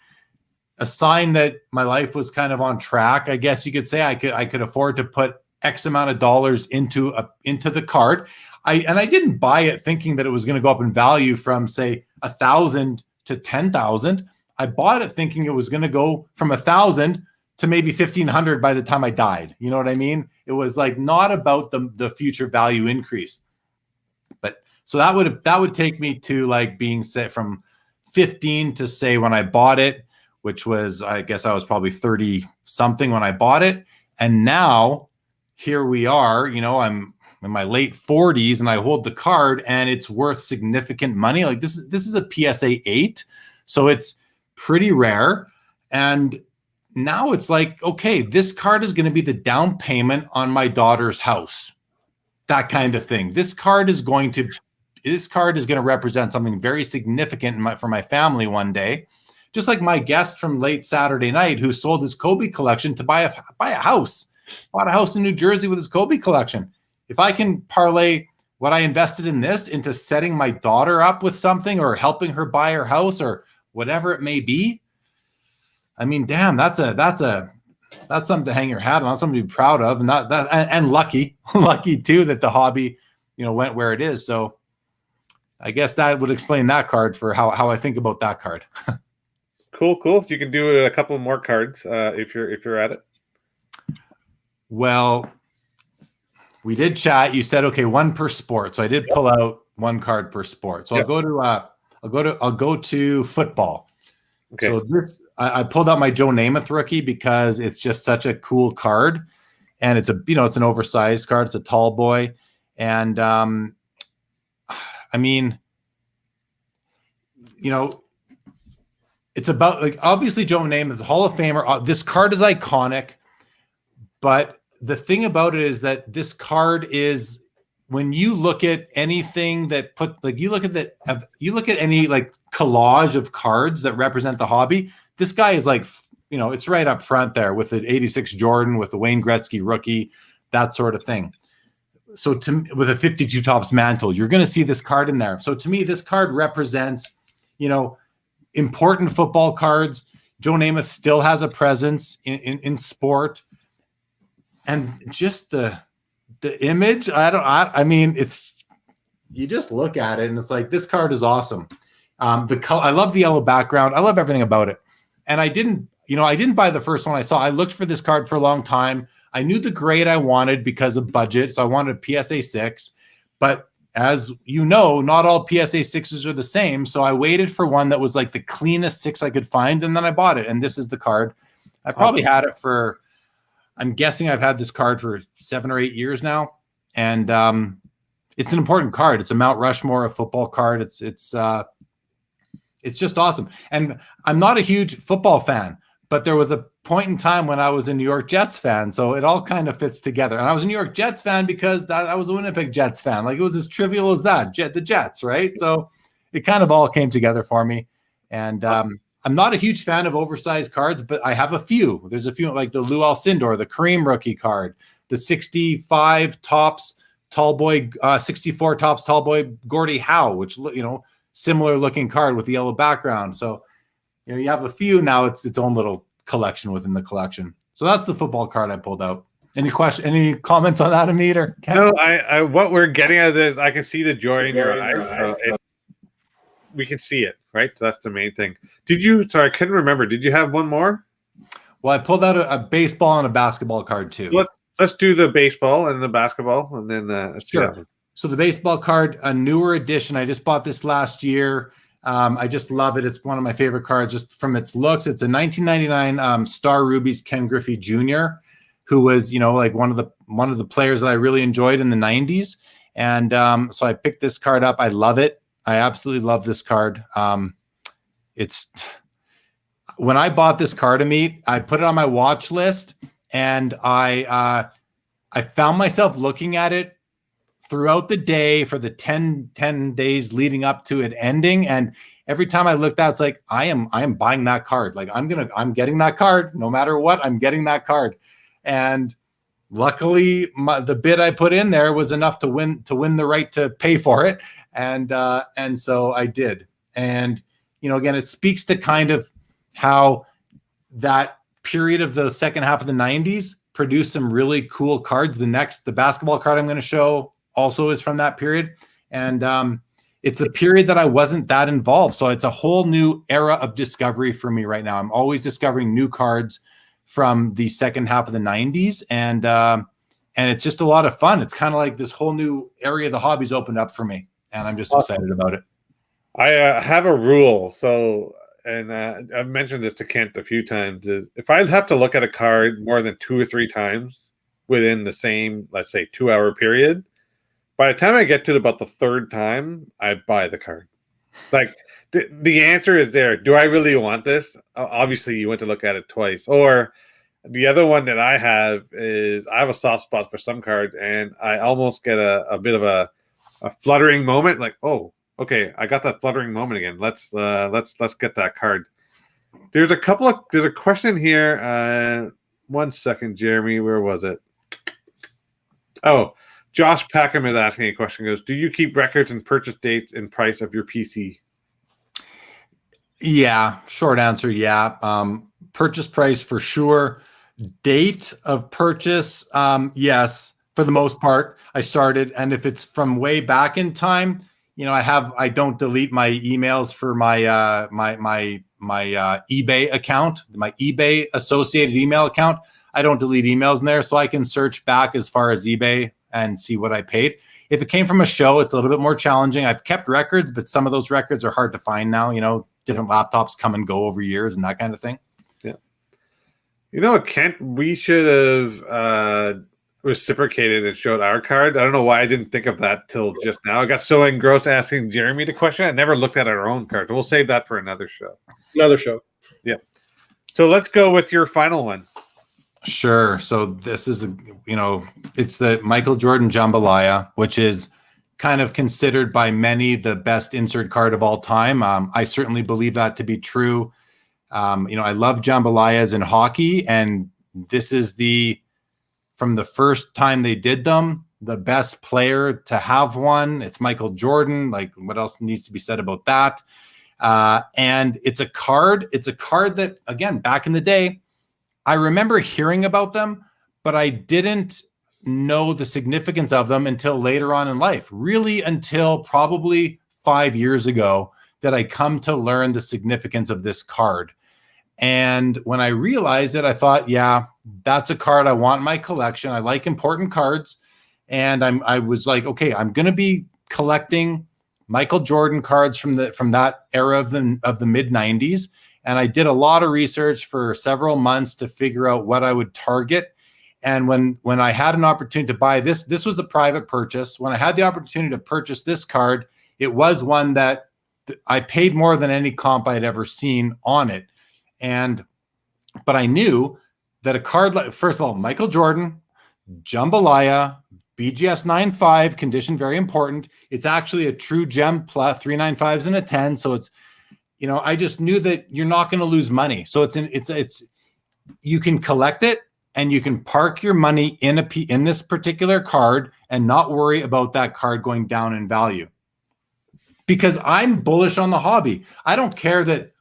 a sign that my life was kind of on track. I guess you could say I could afford to put X amount of dollars into the card. I didn't buy it thinking that it was going to go up in value from, say, 1,000 to 10,000. I bought it thinking it was going to go from 1,000 to maybe 1,500 by the time I died. You know what I mean? It was like not about the future value increase. But so that would take me to like being set from 15 to, say, when I bought it, which was, I guess I was probably 30 something when I bought it. And now here we are, I'm in my late 40s and I hold the card and it's worth significant money. Like this is a PSA 8. So it's pretty rare. And now it's like, okay, this card is going to be the down payment on my daughter's house. That kind of thing. This card is going to represent something very significant for my family one day. Just like my guest from late Saturday night who sold his Kobe collection to buy a house. Bought a house in New Jersey with his Kobe collection. If I can parlay what I invested in this into setting my daughter up with something or helping her buy her house or whatever it may be, I mean, damn, that's something to hang your hat on. That's something to be proud of, and lucky too that the hobby, went where it is. So I guess that would explain that card for how I think about that card. Cool. You can do a couple more cards if you're at it. Well, we did chat. You said okay, one per sport. So I did pull out one card per sport. So I'll go to football. Okay. So I pulled out my Joe Namath rookie because it's just such a cool card, and it's it's an oversized card. It's a tall boy, and I mean, it's about like obviously Joe Namath is a Hall of Famer. This card is iconic, but the thing about it is that this card is, when you look at anything that you look at any like collage of cards that represent the hobby, this guy is like, it's right up front there with the 86 Jordan, with the Wayne Gretzky rookie, that sort of thing. So with a 52 tops mantle, you're going to see this card in there. So to me, this card represents, important football cards. Joe Namath still has a presence in sport. And just the image, I mean, it's, you just look at it and it's like, this card is awesome. I love the yellow background. I love everything about it. And I didn't buy the first one I saw. I looked for this card for a long time. I knew the grade I wanted because of budget. So I wanted a PSA 6, but as you know, not all PSA 6s are the same. So I waited for one that was like the cleanest 6 I could find. And then I bought it. And this is the card. I probably had it for, I'm guessing I've had this card for 7 or 8 years now. And it's an important card. It's a Mount Rushmore, a football card. It's just awesome. And I'm not a huge football fan, but there was a point in time when I was a New York Jets fan. So it all kind of fits together. And I was a New York Jets fan because I was a Winnipeg Jets fan. Like, it was as trivial as that, the Jets, right? So it kind of all came together for me. And I'm not a huge fan of oversized cards, but I have a few. There's a few like the Lou Alcindor, the Kareem rookie card, the 65 tops tall boy, 64 tops tall boy Gordie Howe, which, similar looking card with the yellow background. So, you have a few now. It's its own little collection within the collection. So that's the football card I pulled out. Any comments on that, Amit or Ken? No, I what we're getting at is I can see the joy in your eyes. So we can see it, right? So that's the main thing. Sorry, I couldn't remember. Did you have one more? Well, I pulled out a baseball and a basketball card too. Let's do the baseball and the basketball, and then sure. So the baseball card, a newer edition. I just bought this last year. I just love it. It's one of my favorite cards just from its looks. It's a 1999 Star Rubies Ken Griffey Jr., who was, like one of the players that I really enjoyed in the 90s. And so I picked this card up. I love it. I absolutely love this card. It's when I bought this card, Amit, I put it on my watch list, and I found myself looking at it throughout the day for the 10 days leading up to it ending. And every time I looked at it, it's like, I am buying that card. Like I'm getting that card no matter what. I'm getting that card. And luckily the bid I put in there was enough to win the right to pay for it. And so I did. And, again, it speaks to kind of how that period of the second half of the 90s produced some really cool cards. The basketball card I'm going to show also is from that period. And it's a period that I wasn't that involved. So it's a whole new era of discovery for me right now. I'm always discovering new cards from the second half of the 90s. And it's just a lot of fun. It's kind of like this whole new area of the hobbies opened up for me. And I'm just excited about it. I have a rule. So and I've mentioned this to Kent a few times, is if I have to look at a card more than 2 or 3 times within the same, let's say, 2-hour period, by the time I get to about the 3rd time, I buy the card. Like, the answer is there. Do I really want this? Obviously, you went to look at it twice. Or the other one that I have is I have a soft spot for some cards, and I almost get a bit of a fluttering moment. Like, oh, okay, I got that fluttering moment again. Let's get that card. There's a question here. 1 second, Jeremy. Where was it? Oh, Josh Packham is asking a question. He goes, do you keep records and purchase dates and price of your PC? Yeah, short answer, yeah. Purchase price for sure. Date of purchase, yes, for the most part. I started, and if it's from way back in time, I don't delete my emails for my my eBay account, my eBay associated email account. I don't delete emails in there, so I can search back as far as eBay and see what I paid. If it came from a show, it's a little bit more challenging. I've kept records, but some of those records are hard to find now. Different laptops come and go over years and that kind of thing. Yeah. Kent, we should have reciprocated and showed our card. I don't know why I didn't think of that till just now. I got so engrossed asking Jeremy the question. I never looked at our own card. We'll save that for another show. Another show. Yeah. So let's go with your final one. Sure. So this is, it's the Michael Jordan Jambalaya, which is kind of considered by many the best insert card of all time. I certainly believe that to be true. I love jambalayas in hockey, and this is from the first time they did them, the best player to have one. It's Michael Jordan. Like, what else needs to be said about that? And it's a card that, again, back in the day, I remember hearing about them, but I didn't know the significance of them until later on in life, really until probably 5 years ago that I come to learn the significance of this card. And when I realized it, I thought, yeah, that's a card I want in my collection. I like important cards. And I was like, okay, I'm going to be collecting Michael Jordan cards from that era of the mid 90s. And I did a lot of research for several months to figure out what I would target. And when I had an opportunity to buy this was a private purchase. When I had the opportunity to purchase this card, it was one that I paid more than any comp I'd ever seen on it. But I knew that a card like, first of all, Michael Jordan, Jambalaya, BGS 9.5, condition very important. It's actually a true gem plus 3 9.5s and a 10. So it's, I just knew that you're not going to lose money. So it's you can collect it and you can park your money in this particular card and not worry about that card going down in value. Because I'm bullish on the hobby. I don't care that,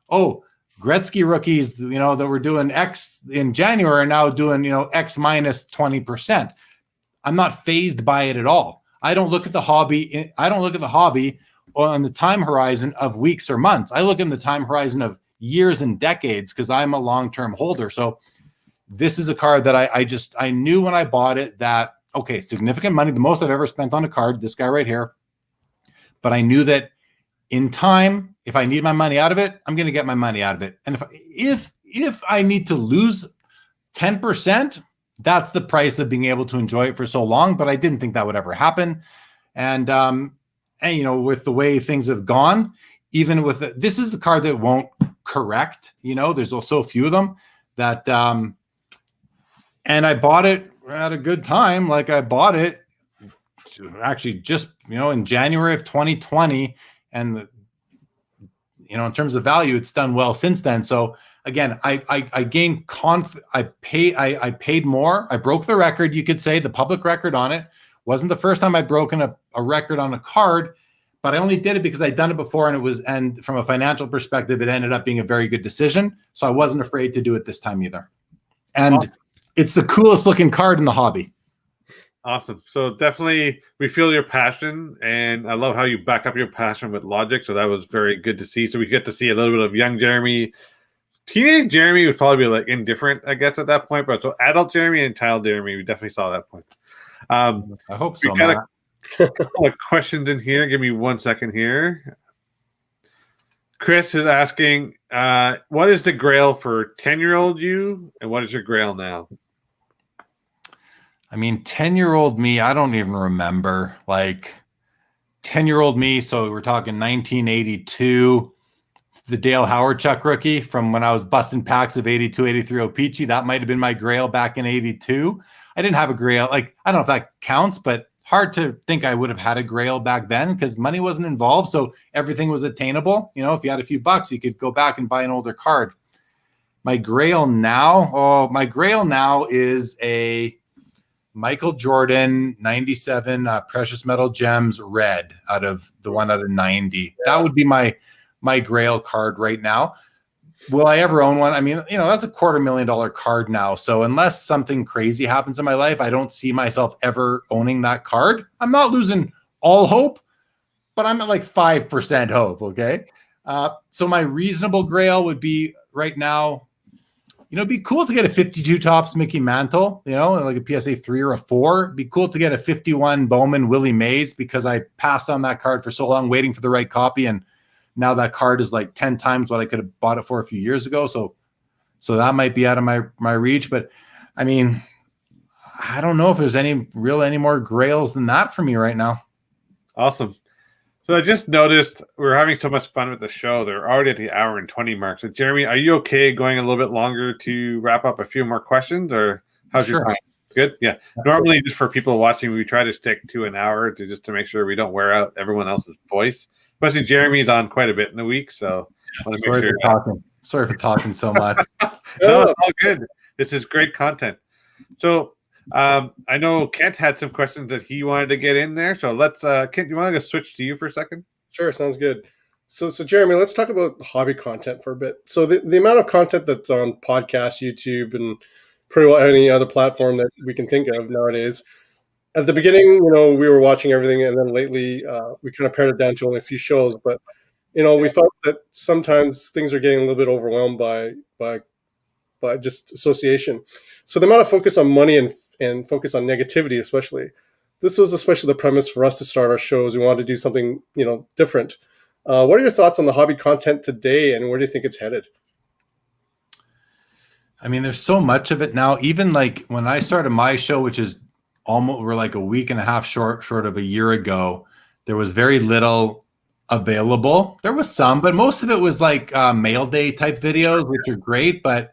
Gretzky rookies, that were doing X in January are now doing, X minus 20%. I'm not fazed by it at all. I don't look at the hobby on the time horizon of weeks or months. I look in the time horizon of years and decades because I'm a long-term holder. So this is a card that I knew when I bought it that, okay, significant money, the most I've ever spent on a card, this guy right here. But I knew that in time, if I need my money out of it, I'm going to get my money out of it. And if I need to lose 10%, that's the price of being able to enjoy it for so long. But I didn't think that would ever happen. And with the way things have gone, even with this is the card that won't correct. There's also a few of them that, and I bought it at a good time. Like I bought it actually just in January of 2020, and in terms of value, it's done well since then. So again, I gained I paid more. I broke the record, you could say, the public record on it. Wasn't the first time I'd broken a record on a card, but I only did it because I'd done it before, and from a financial perspective, it ended up being a very good decision. So I wasn't afraid to do it this time either. And it's the coolest looking card in the hobby. Awesome. So definitely we feel your passion, and I love how you back up your passion with logic. So that was very good to see. So we get to see a little bit of young Jeremy. Teenage Jeremy was probably like indifferent, I guess, at that point. But so adult Jeremy and child Jeremy, we definitely saw that point. I hope so. We got a couple of questions in here. Give me 1 second here. Chris is asking, what is the grail for 10-year-old you, and what is your grail now? I mean, 10-year-old me, I don't even remember. Like 10-year-old me, so we're talking 1982, the Dale Howard-Chuck rookie from when I was busting packs of 82, 83 O-Pee-Chee. That might have been my grail back in 82. I didn't have a grail. Like, I don't know if that counts, but hard to think I would have had a grail back then because money wasn't involved. So everything was attainable. You know, if you had a few bucks, you could go back and buy an older card. My grail now, my grail now is a Michael Jordan 97 Precious Metal Gems red out of 90. That would be my grail card right now. Will I ever own one? I mean, you know, that's a $250,000 card now. So unless something crazy happens in my life, I don't see myself ever owning that card. I'm not losing all hope, but I'm at like 5% hope. Okay. So my reasonable grail would be right now, you know, it'd be cool to get a 52 Topps Mickey Mantle, you know, like a PSA 3 or a 4. It'd be cool to get a 51 Bowman Willie Mays because I passed on that card for so long waiting for the right copy, and now that card is like 10 times what I could have bought it for a few years ago. So that might be out of my reach. But I mean, I don't know if there's any more grails than that for me right now. Awesome. So I just noticed we're having so much fun with the show. They're already at the hour and 20 mark. So Jeremy, are you okay going a little bit longer to wrap up a few more questions, or how's your time? Good. Yeah. Normally, just for people watching, we try to stick to an hour to make sure we don't wear out everyone else's voice. Especially Jeremy's on quite a bit in the week, so I want to make sure. Sorry for talking so much. No, it's all good. This is great content. So I know Kent had some questions that he wanted to get in there. So let's, Kent, you want to switch to you for a second? Sure, sounds good. So Jeremy, let's talk about hobby content for a bit. So the amount of content that's on podcasts, YouTube, and pretty well any other platform that we can think of nowadays. At the beginning, you know, we were watching everything, and then lately we kind of pared it down to only a few shows. But, you know, we felt that sometimes things are getting a little bit overwhelmed by just association. So the amount of focus on money and focus on negativity, especially, this was especially the premise for us to start our shows. We wanted to do something, you know, different. What are your thoughts on the hobby content today, and where do you think it's headed? I mean, there's so much of it now. Even like when I started my show, which is we're like a week and a half short of a year ago, there was very little available. There was some, but most of it was like mail day type videos, which are great. But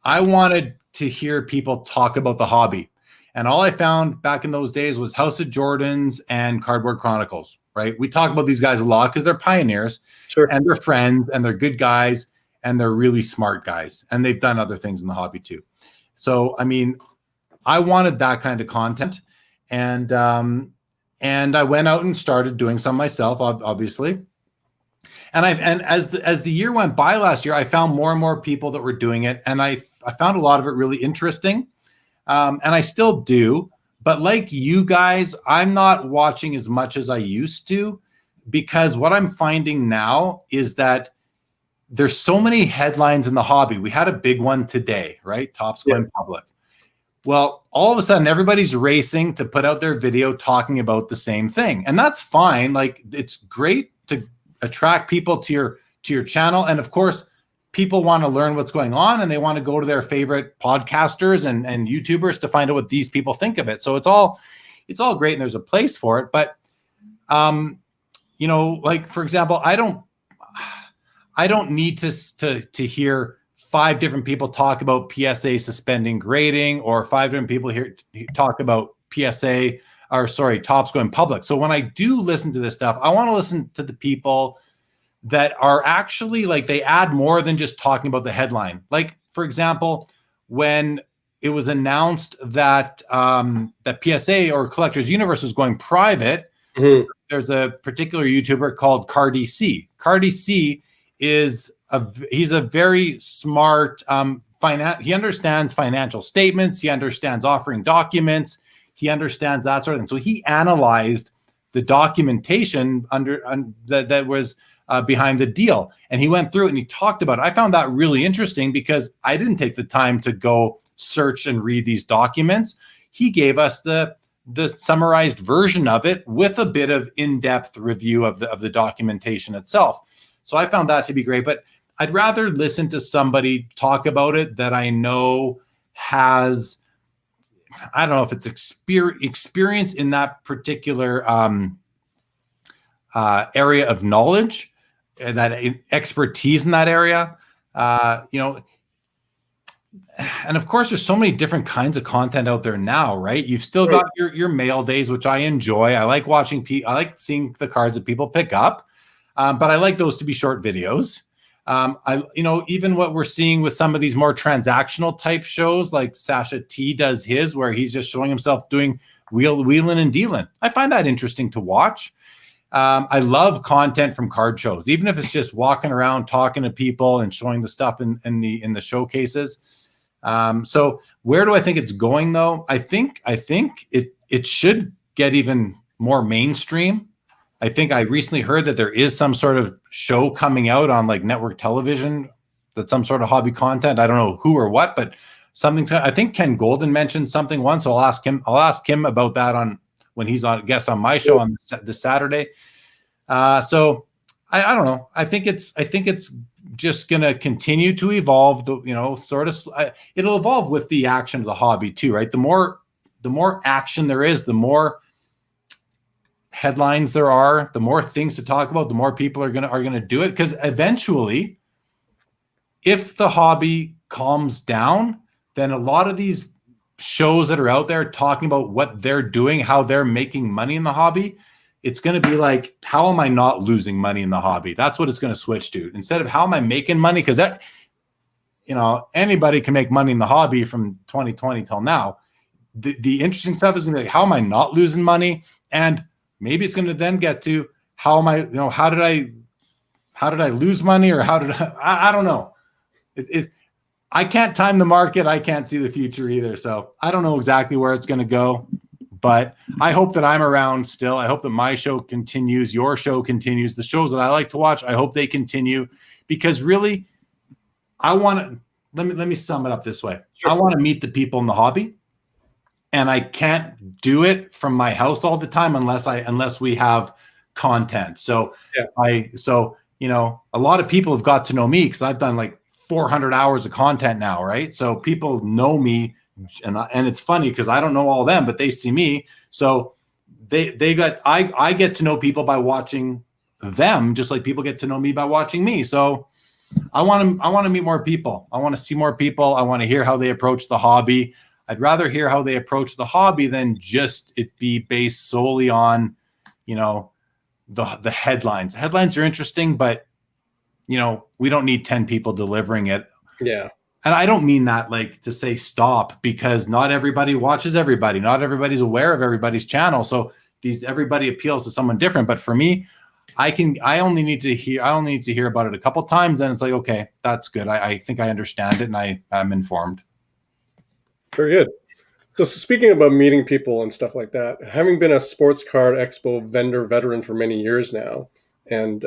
I wanted to hear people talk about the hobby. And all I found back in those days was House of Jordans and Cardboard Chronicles, right? We talk about these guys a lot because they're pioneers. Sure. And they're friends and they're good guys and they're really smart guys. And they've done other things in the hobby too. So, I mean, I wanted that kind of content, and I went out and started doing some myself, obviously. And as the year went by last year, I found more and more people that were doing it, and I found a lot of it really interesting, and I still do. But like you guys, I'm not watching as much as I used to, because what I'm finding now is that there's so many headlines in the hobby. We had a big one today, right? Topps going public. Well, all of a sudden, everybody's racing to put out their video talking about the same thing. And that's fine. Like, it's great to attract people to your channel. And of course, people want to learn what's going on, and they want to go to their favorite podcasters and YouTubers to find out what these people think of it. So it's all great, and there's a place for it. But, you know, like, for example, I don't need to hear 5 different people talk about PSA suspending grading, or 5 different people here talk about Topps going public. So when I do listen to this stuff, I want to listen to the people that are actually, like, they add more than just talking about the headline. Like, for example, when it was announced that that PSA or Collectors Universe was going private, there's a particular YouTuber called Cardi C. Cardi C is he's a very smart he understands financial statements, he understands offering documents, he understands that sort of thing. So he analyzed the documentation that was behind the deal, and he went through it and he talked about it. I found that really interesting because I didn't take the time to go search and read these documents. He gave us the summarized version of it with a bit of in-depth review of the documentation itself. So I found that to be great, but I'd rather listen to somebody talk about it that I know has, I don't know if it's experience in that particular area of knowledge, that expertise in that area, and of course, there's so many different kinds of content out there now, right? You've still got your mail days, which I enjoy. I like watching. I like seeing the cards that people pick up, but I like those to be short videos. Even what we're seeing with some of these more transactional type shows, like Sasha T does his, where he's just showing himself doing wheeling and dealing. I find that interesting to watch. I love content from card shows, even if it's just walking around talking to people and showing the stuff in the showcases. So where do I think it's going though? I think it should get even more mainstream. I think I recently heard that there is some sort of show coming out on like network television, that's some sort of hobby content. I don't know who or what, but something. I think Ken Golden mentioned something once. So I'll ask him about that on when he's on guest on my show on this Saturday. So I don't know. I think it's just going to continue to evolve. It'll evolve with the action of the hobby too, right? The more action there is, the more headlines there are, the more things to talk about, the more people are going to do it. Because eventually, if the hobby calms down, then a lot of these shows that are out there talking about what they're doing, how they're making money in the hobby, it's going to be like, how am I not losing money in the hobby? That's what it's going to switch to. Instead of how am I making money? Because that, anybody can make money in the hobby from 2020 till now. The interesting stuff is going to be like, how am I not losing money? And maybe it's going to then get to how am I, how did I lose money, or how did I don't know. I can't time the market. I can't see the future either. So I don't know exactly where it's going to go, but I hope that I'm around still. I hope that my show continues. Your show continues. The shows that I like to watch, I hope they continue, because really I want to, let me sum it up this way. Sure. I want to meet the people in the hobby, and I can't do it from my house all the time unless we have content. So yeah. A lot of people have got to know me because I've done like 400 hours of content now, right? So people know me, and it's funny because I don't know all of them, but they see me. So I get to know people by watching them, just like people get to know me by watching me. So I want to meet more people. I want to see more people. I want to hear how they approach the hobby. I'd rather hear how they approach the hobby than just it be based solely on, the headlines. The headlines are interesting, but we don't need 10 people delivering it. Yeah. And I don't mean that like to say stop, because not everybody watches everybody. Not everybody's aware of everybody's channel. So everybody appeals to someone different. But for me, I only need to hear about it a couple times, and it's like, okay, that's good. I think I understand it, and I'm informed. Very good. So speaking about meeting people and stuff like that, having been a sports card expo vendor veteran for many years now, and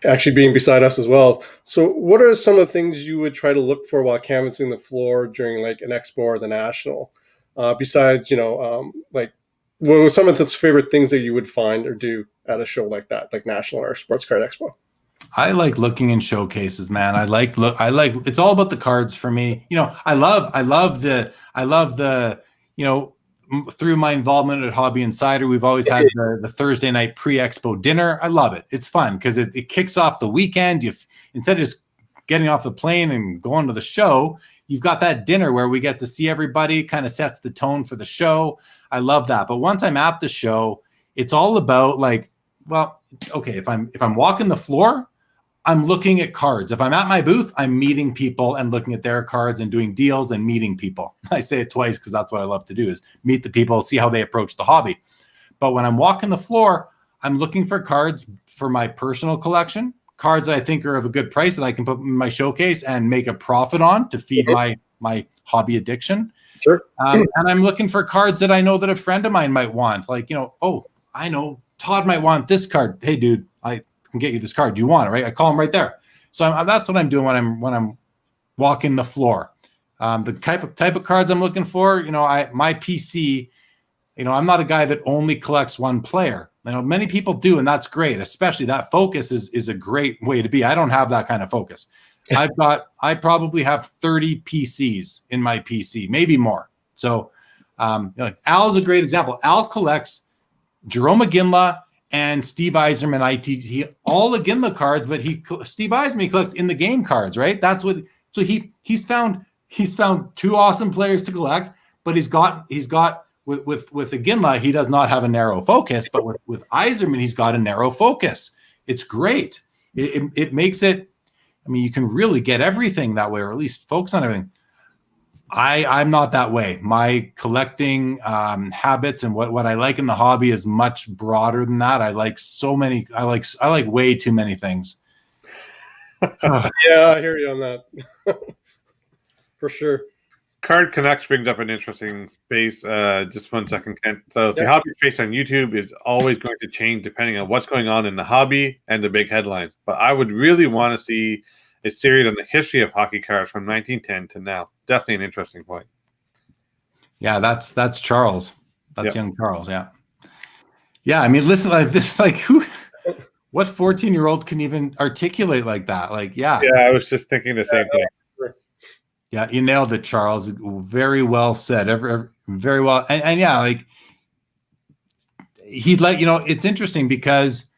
actually being beside us as well. So what are some of the things you would try to look for while canvassing the floor during like an expo or the national? Besides, like what were some of the favorite things that you would find or do at a show like that, like national or sports card expo? I like looking in showcases, man. I like it's all about the cards for me. I love the through my involvement at Hobby Insider, we've always had the Thursday night pre-expo dinner. I love it. It's fun because it kicks off the weekend. Instead of just getting off the plane and going to the show, you've got that dinner where we get to see everybody, kind of sets the tone for the show. I love that. But once I'm at the show, it's all about like, well, okay, if I'm walking the floor, I'm looking at cards. If I'm at my booth, I'm meeting people and looking at their cards and doing deals and meeting people. I say it twice because that's what I love to do, is meet the people, see how they approach the hobby. But when I'm walking the floor, I'm looking for cards for my personal collection, cards that I think are of a good price that I can put in my showcase and make a profit on to feed my hobby addiction. Sure. And I'm looking for cards that I know that a friend of mine might want. Like, I know Todd might want this card. Hey, dude, I can get you this card. Do you want it? Right? I call him right there. So that's what I'm doing when I'm walking the floor. The type of cards I'm looking for, my PC, I'm not a guy that only collects one player. You know, many people do, and that's great. Especially that focus is a great way to be. I don't have that kind of focus. I probably have 30 PCs in my PC, maybe more. So, you know, Al's a great example. Al collects Jerome Iginla and Steve Yzerman ITT, all Iginla cards, but Steve Yzerman collects in the game cards, right? That's what. So he's found two awesome players to collect, but he's got with Iginla, he does not have a narrow focus, but with Yzerman, he's got a narrow focus. It's great. It makes it. I mean, you can really get everything that way, or at least focus on everything. I'm not that way. My collecting habits and what I like in the hobby is much broader than that. I like so many. I like way too many things. Yeah, I hear you on that. For sure. Card Connects brings up an interesting space. Just 1 second, Kent. So the hobby space on YouTube is always going to change depending on what's going on in the hobby and the big headlines. But I would really want to see a series on the history of hockey cards from 1910 to now. Definitely an interesting point. Yeah, that's Charles. That's young Charles. Yeah. Yeah. I mean, listen, like this, like what 14-year-old can even articulate like that? Like, yeah. Yeah, I was just thinking the same thing. Yeah, you nailed it, Charles. Very well said. Very well. And yeah, like he'd like, you know, it's interesting because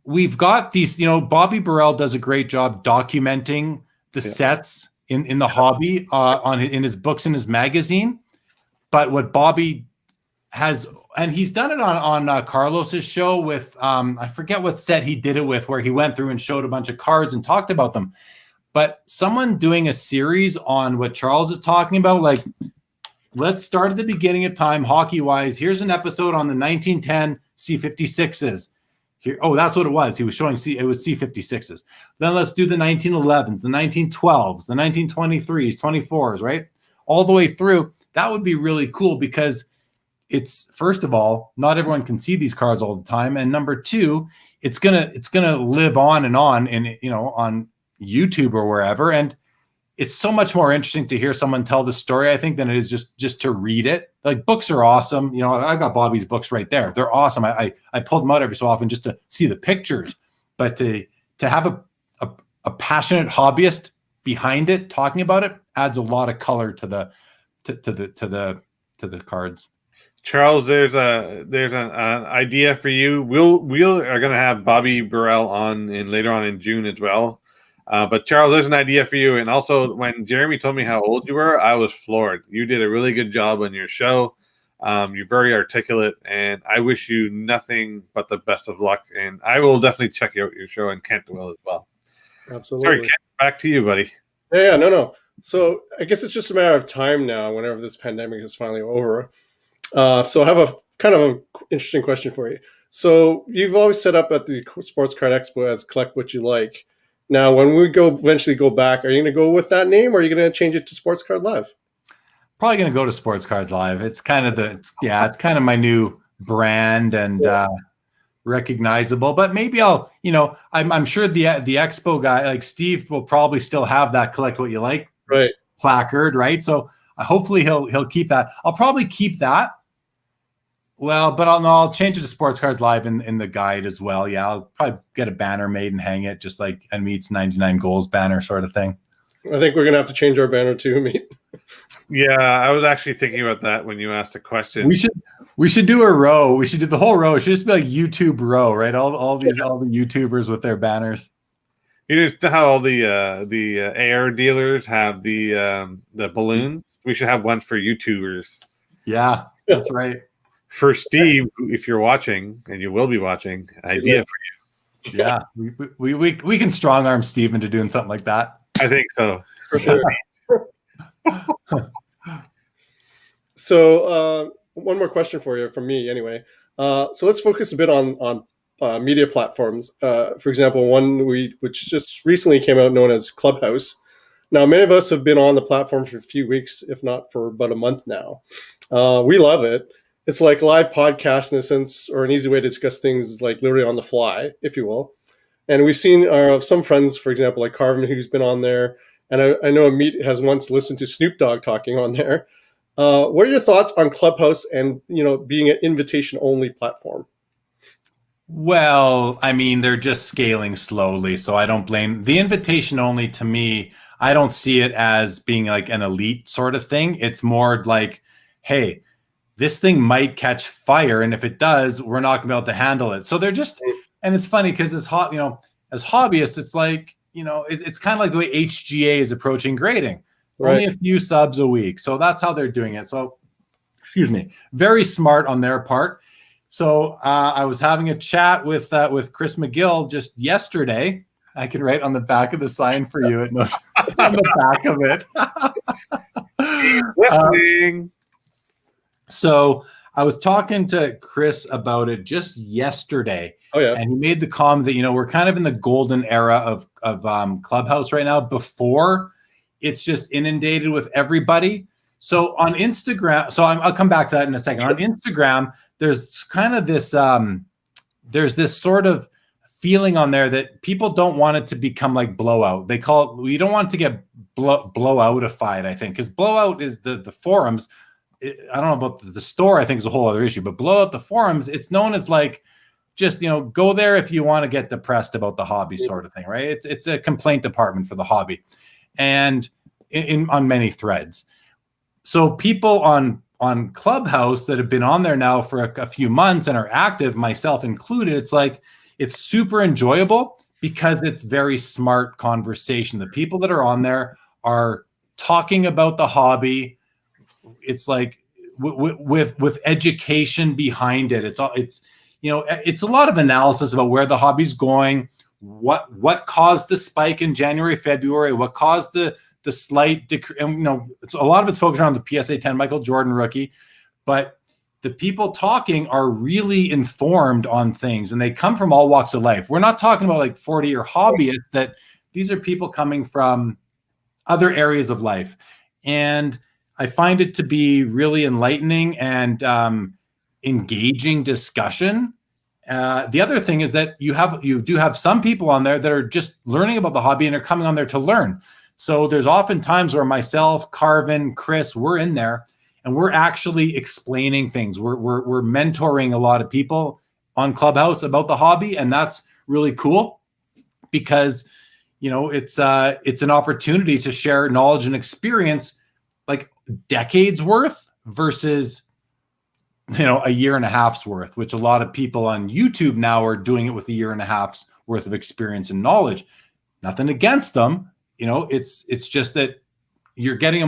we've got these, you know, Bobby Burrell does a great job documenting the sets in the hobby in his books and his magazine. But what Bobby has, and he's done it on Carlos's show with I forget what set he did it with, where he went through and showed a bunch of cards and talked about them. But someone doing a series on what Charles is talking about, like, let's start at the beginning of time, hockey-wise. Here's an episode on the 1910 C56s. Here, oh, that's what it was. He was showing it was C56s. Then let's do the 1911s, the 1912s, the 1923s, 24s, right? All the way through. That would be really cool because it's, first of all, not everyone can see these cards all the time, and number two, it's gonna live on and on, and you know, on YouTube or wherever, and it's so much more interesting to hear someone tell the story, I think, than it is just to read it. Like, books are awesome. You know, I've got Bobby's books right there. They're awesome. I pull them out every so often just to see the pictures, but to have a passionate hobbyist behind it talking about it adds a lot of color to the cards. Charles, there's an idea for you. We are going to have Bobby Burrell on later on in June as well. But Charles, there's an idea for you. And also, when Jeremy told me how old you were, I was floored. You did a really good job on your show. You're very articulate, and I wish you nothing but the best of luck. And I will definitely check out your show, and Kent will as well. Absolutely. Sorry, Kent, back to you, buddy. Yeah, no. So I guess it's just a matter of time now, whenever this pandemic is finally over. So I have a kind of an interesting question for you. So you've always set up at the Sports Card Expo as Collect What You Like. Now, when we eventually go back, are you going to go with that name, or are you going to change it to Sports Card Live? Probably going to go to Sports Cards Live. It's kind of it's kind of my new brand and recognizable. But maybe I'll, you know, I'm sure the expo guy like Steve will probably still have that Collect What You Like placard, right? So hopefully he'll keep that. I'll probably keep that. Well, but I'll change it to Sports Cards Live in the guide as well. Yeah, I'll probably get a banner made and hang it, just like a Meets 99 Goals banner sort of thing. I think we're going to have to change our banner too, Meet. Yeah, I was actually thinking about that when you asked the question. We should do a row. We should do the whole row. It should just be like YouTube row, right? All the YouTubers with their banners. You know how all the air dealers have the balloons? We should have one for YouTubers. Yeah, that's right. For Steve, if you're watching, and you will be watching, idea for you. Yeah, we can strong arm Steve into doing something like that. I think so. For sure. So one more question for you, from me anyway. So let's focus a bit on media platforms. For example, one which just recently came out, known as Clubhouse. Now, many of us have been on the platform for a few weeks, if not for about a month now. We love it. It's like live podcast in a sense, or an easy way to discuss things like literally on the fly, if you will. And we've seen some friends, for example, like Carvin, who's been on there. And I know Amit has once listened to Snoop Dogg talking on there. What are your thoughts on Clubhouse and, you know, being an invitation-only platform? Well, I mean, they're just scaling slowly, so I don't blame the invitation only. To me, I don't see it as being like an elite sort of thing. It's more like, hey, this thing might catch fire, and if it does, we're not gonna be able to handle it. So they're just, and it's funny because as as hobbyists, it's like, it's kind of like the way HGA is approaching grading. Right. Only a few subs a week, so that's how they're doing it. So, excuse me, very smart on their part. So I was having a chat with Chris McGill just yesterday. I can write on the back of the sign for you on the back of it. Listening. So I was talking to Chris about it just yesterday. Oh yeah. And he made the comment that, we're kind of in the golden era of Clubhouse right now, before it's just inundated with everybody. So on Instagram, I'll come back to that in a second. Sure. On Instagram, there's kind of this, there's this sort of feeling on there that people don't want it to become like blowout. They call it, we don't want it to get blowoutified, I think, because blowout is the forums. I don't know about the store, I think is a whole other issue, but blow out the forums, it's known as like, just, go there if you want to get depressed about the hobby sort of thing, right? It's a complaint department for the hobby, and on many threads. So people on Clubhouse that have been on there now for a few months and are active, myself included, it's like, it's super enjoyable because it's very smart conversation. The people that are on there are talking about the hobby. It's like with education behind it. It's a lot of analysis about where the hobby's going, what caused the spike in January, February, what caused the slight decrease. It's a lot of it's focused around the PSA 10 Michael Jordan rookie, but the people talking are really informed on things, and they come from all walks of life. We're not talking about like 40-year hobbyists. That these are people coming from other areas of life, and I find it to be really enlightening and engaging discussion. The other thing is that you do have some people on there that are just learning about the hobby and are coming on there to learn. So there's often times where myself, Carvin, Chris, we're in there and we're actually explaining things. We're mentoring a lot of people on Clubhouse about the hobby, and that's really cool because it's an opportunity to share knowledge and experience, like decades worth versus a year and a half's worth, which a lot of people on YouTube now are doing it with a year and a half's worth of experience and knowledge. Nothing against them. It's just that you're getting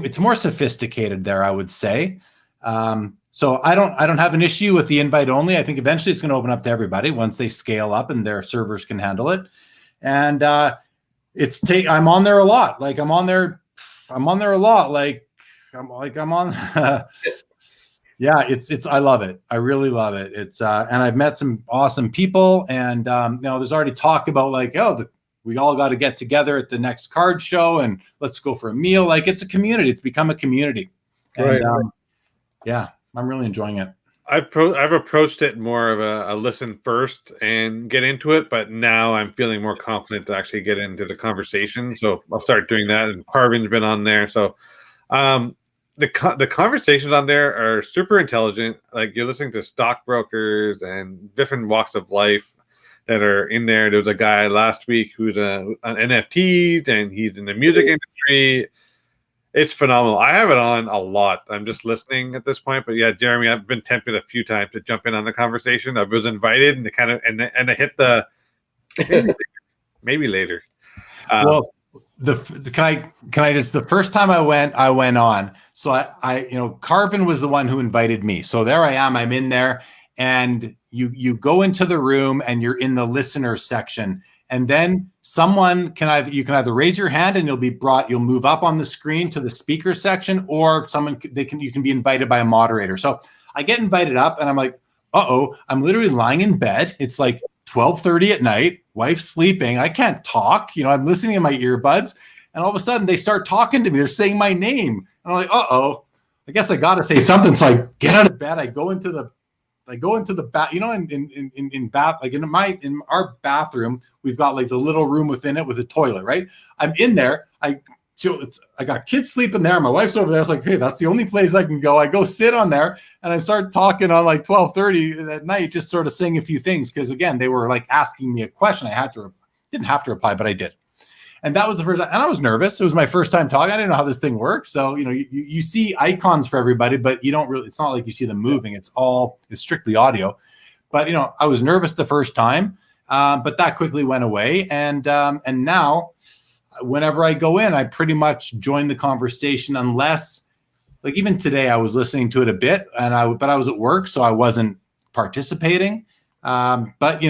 it's more sophisticated there, I would say. So I don't have an issue with the invite only. I think eventually it's going to open up to everybody once they scale up and their servers can handle it. And I'm on there a lot. Like I'm on there a lot. I'm on. Yeah, it's I love it. I really love it. It's and I've met some awesome people, and there's already talk about like, we all got to get together at the next card show and let's go for a meal. Like, it's a community. It's become a community. And Right. yeah, I'm really enjoying it. I've approached it more of a listen first and get into it, but now I'm feeling more confident to actually get into the conversation. So I'll start doing that. And Carvin's been on there, so the conversations on there are super intelligent. Like, you're listening to stockbrokers and different walks of life that are in there. There was a guy last week who's on NFTs, and he's in the music industry. It's phenomenal. I have it on a lot. I'm just listening at this point. But yeah, Jeremy, I've been tempted a few times to jump in on the conversation. I was invited and I hit the maybe later. Well, can I just, the first time I went on. So I Carvin was the one who invited me. So there I am. I'm in there, and you go into the room and you're in the listener section. And then you can either raise your hand and you'll move up on the screen to the speaker section, or you can be invited by a moderator. So I get invited up and I'm like, I'm literally lying in bed. It's like 12:30 at night, wife's sleeping. I can't talk. I'm listening in my earbuds, and all of a sudden they start talking to me. They're saying my name. And I'm like, I guess I got to say something. So I get out of bed. I go into the bath, in our bathroom, we've got like the little room within it with a toilet, right? I'm in there. I I got kids sleeping there. My wife's over there. I was like, hey, that's the only place I can go. I go sit on there and I start talking on like 12:30 at night, just sort of saying a few things. Cause again, they were like asking me a question. Didn't have to reply, but I did. And that was the first time. And I was nervous. It was my first time talking. I didn't know how this thing works. So, you see icons for everybody, but you don't really, it's not like you see them moving. It's strictly audio. But, I was nervous the first time, but that quickly went away. And now whenever I go in, I pretty much join the conversation unless, like even today, I was listening to it a bit but I was at work, so I wasn't participating. But,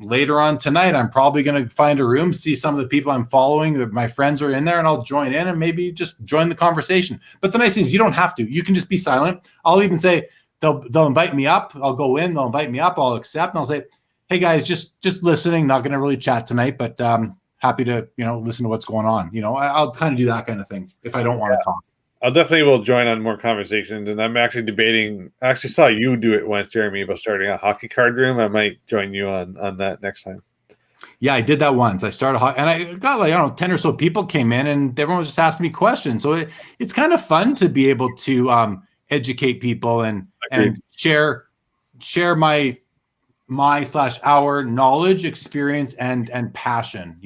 later on tonight, I'm probably going to find a room, see some of the people I'm following, my friends are in there, and I'll join in and maybe just join the conversation. But the nice thing is you don't have to. You can just be silent. I'll even say they'll invite me up. I'll go in, they'll invite me up, I'll accept, and I'll say, hey guys, just listening, not going to really chat tonight, but happy to, listen to what's going on. I'll kind of do that kind of thing if I don't want to talk. I'll definitely will join on more conversations, and I'm actually debating. I actually saw you do it once, Jeremy, about starting a hockey card room. I might join you on that next time. Yeah, I did that once. I started, and I got 10 or so people came in, and everyone was just asking me questions. So it's kind of fun to be able to educate people and share my/our knowledge, experience, and passion.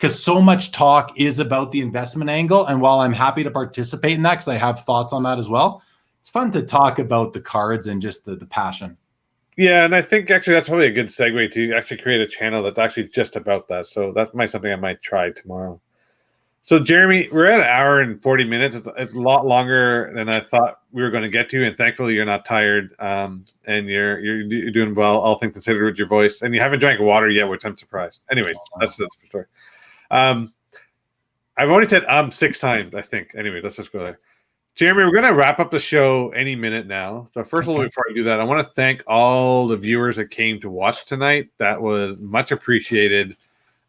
Because so much talk is about the investment angle. And while I'm happy to participate in that, because I have thoughts on that as well, it's fun to talk about the cards and just the passion. Yeah, and I think actually that's probably a good segue to actually create a channel that's actually just about that. So that might something I might try tomorrow. So Jeremy, we're at an hour and 40 minutes. It's a lot longer than I thought we were going to get to, and thankfully you're not tired, and you're doing well, all things considered, with your voice, and you haven't drank water yet, which I'm surprised. Anyways, that's the story. I've only said 6 times, I think. Anyway, let's just go there. Jeremy, we're going to wrap up the show any minute now. So first of all, before I do that, I want to thank all the viewers that came to watch tonight. That was much appreciated.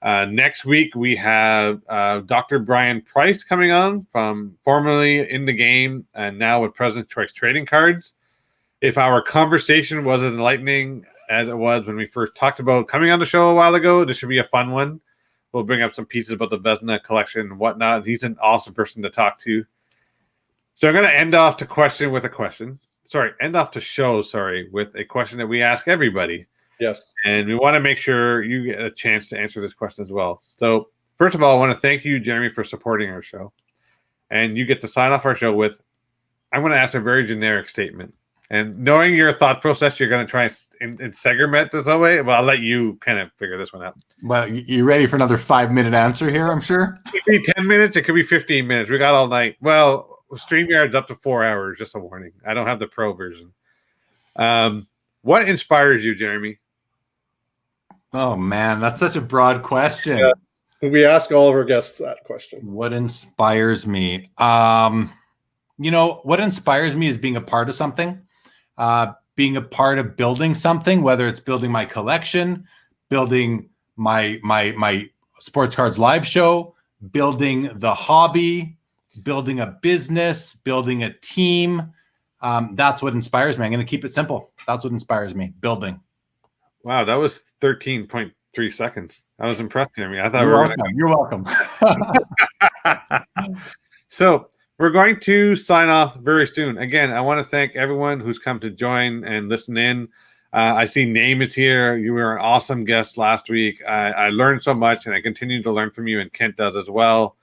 Next week, we have Dr. Brian Price coming on, from formerly in the game and now with President Choice Trading Cards. If our conversation was as enlightening as it was when we first talked about coming on the show a while ago, this should be a fun one. We'll bring up some pieces about the Vesna collection and whatnot. He's an awesome person to talk to. So I'm going to end off the show, with a question that we ask everybody. Yes. And we want to make sure you get a chance to answer this question as well. So first of all, I want to thank you, Jeremy, for supporting our show. And you get to sign off our show with, I'm going to ask a very generic statement. And knowing your thought process, you're going to try and segment this away. Well, I'll let you kind of figure this one out. Well, you ready for another 5-minute answer here, I'm sure? It could be 10 minutes. It could be 15 minutes. We got all night. Well, StreamYard's up to 4 hours, just a warning. I don't have the pro version. What inspires you, Jeremy? Oh, man, that's such a broad question. Yeah. We ask all of our guests that question. What inspires me? What inspires me is being a part of something. Being a part of building something, whether it's building my collection, building my sports cards live show, building the hobby, building a business, building a team. That's what inspires me. I'm going to keep it simple. That's what inspires me, building. Wow, that was 13.3 seconds. I was impressed, Jeremy. I thought You're welcome. So we're going to sign off very soon. Again, I want to thank everyone who's come to join and listen in. I see Name is here. You were an awesome guest last week. I learned so much, and I continue to learn from you, and Kent does as well.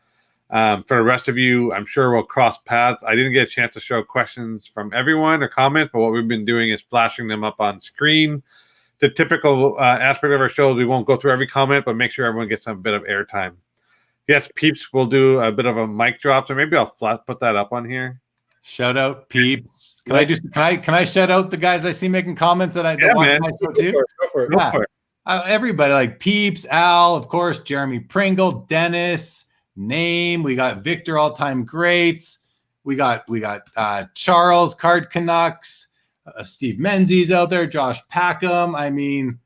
For the rest of you, I'm sure we'll cross paths. I didn't get a chance to show questions from everyone or comment, but what we've been doing is flashing them up on screen. The typical aspect of our show, we won't go through every comment, but make sure everyone gets a bit of airtime. Yes, Peeps will do a bit of a mic drop, so maybe I'll put that up on here. Shout out Peeps. Can I shout out the guys I see making comments that watch my show too? Go for it. Everybody like Peeps, Al, of course, Jeremy Pringle, Dennis, Name. We got Victor, all-time greats. We got Charles, Card Canucks, Steve Menzies out there, Josh Packham. I mean,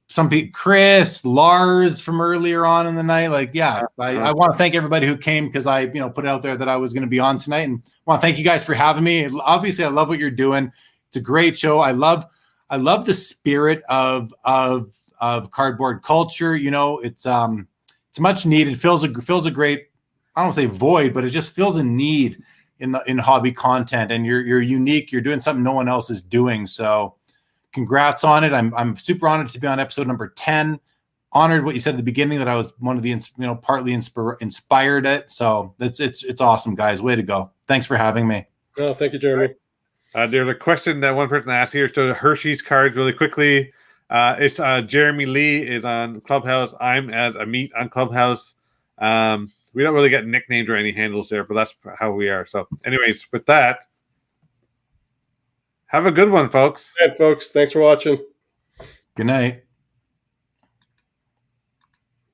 some people, Chris, Lars from earlier on in the night. I want to thank everybody who came, because I put it out there that I was going to be on tonight, and I want to thank you guys for having me. Obviously, I love what you're doing. It's a great show. I love the spirit of cardboard culture. It's it's much needed. Fills a great, I don't want to say void, but it just fills a need in hobby content. And you're unique. You're doing something no one else is doing. So congrats on it. I'm super honored to be on episode number 10. Honored what you said at the beginning, that I was one of the partly inspired it. So it's awesome, guys. Way to go. Thanks for having me. Oh, thank you, Jeremy. There's a question that one person asked here. So Hershey's cards, really quickly. It's Jeremy Lee is on Clubhouse. I'm as Amit on Clubhouse. We don't really get nicknames or any handles there, but that's how we are. So anyways, with that, have a good one, folks. All right, folks. Thanks for watching. Good night.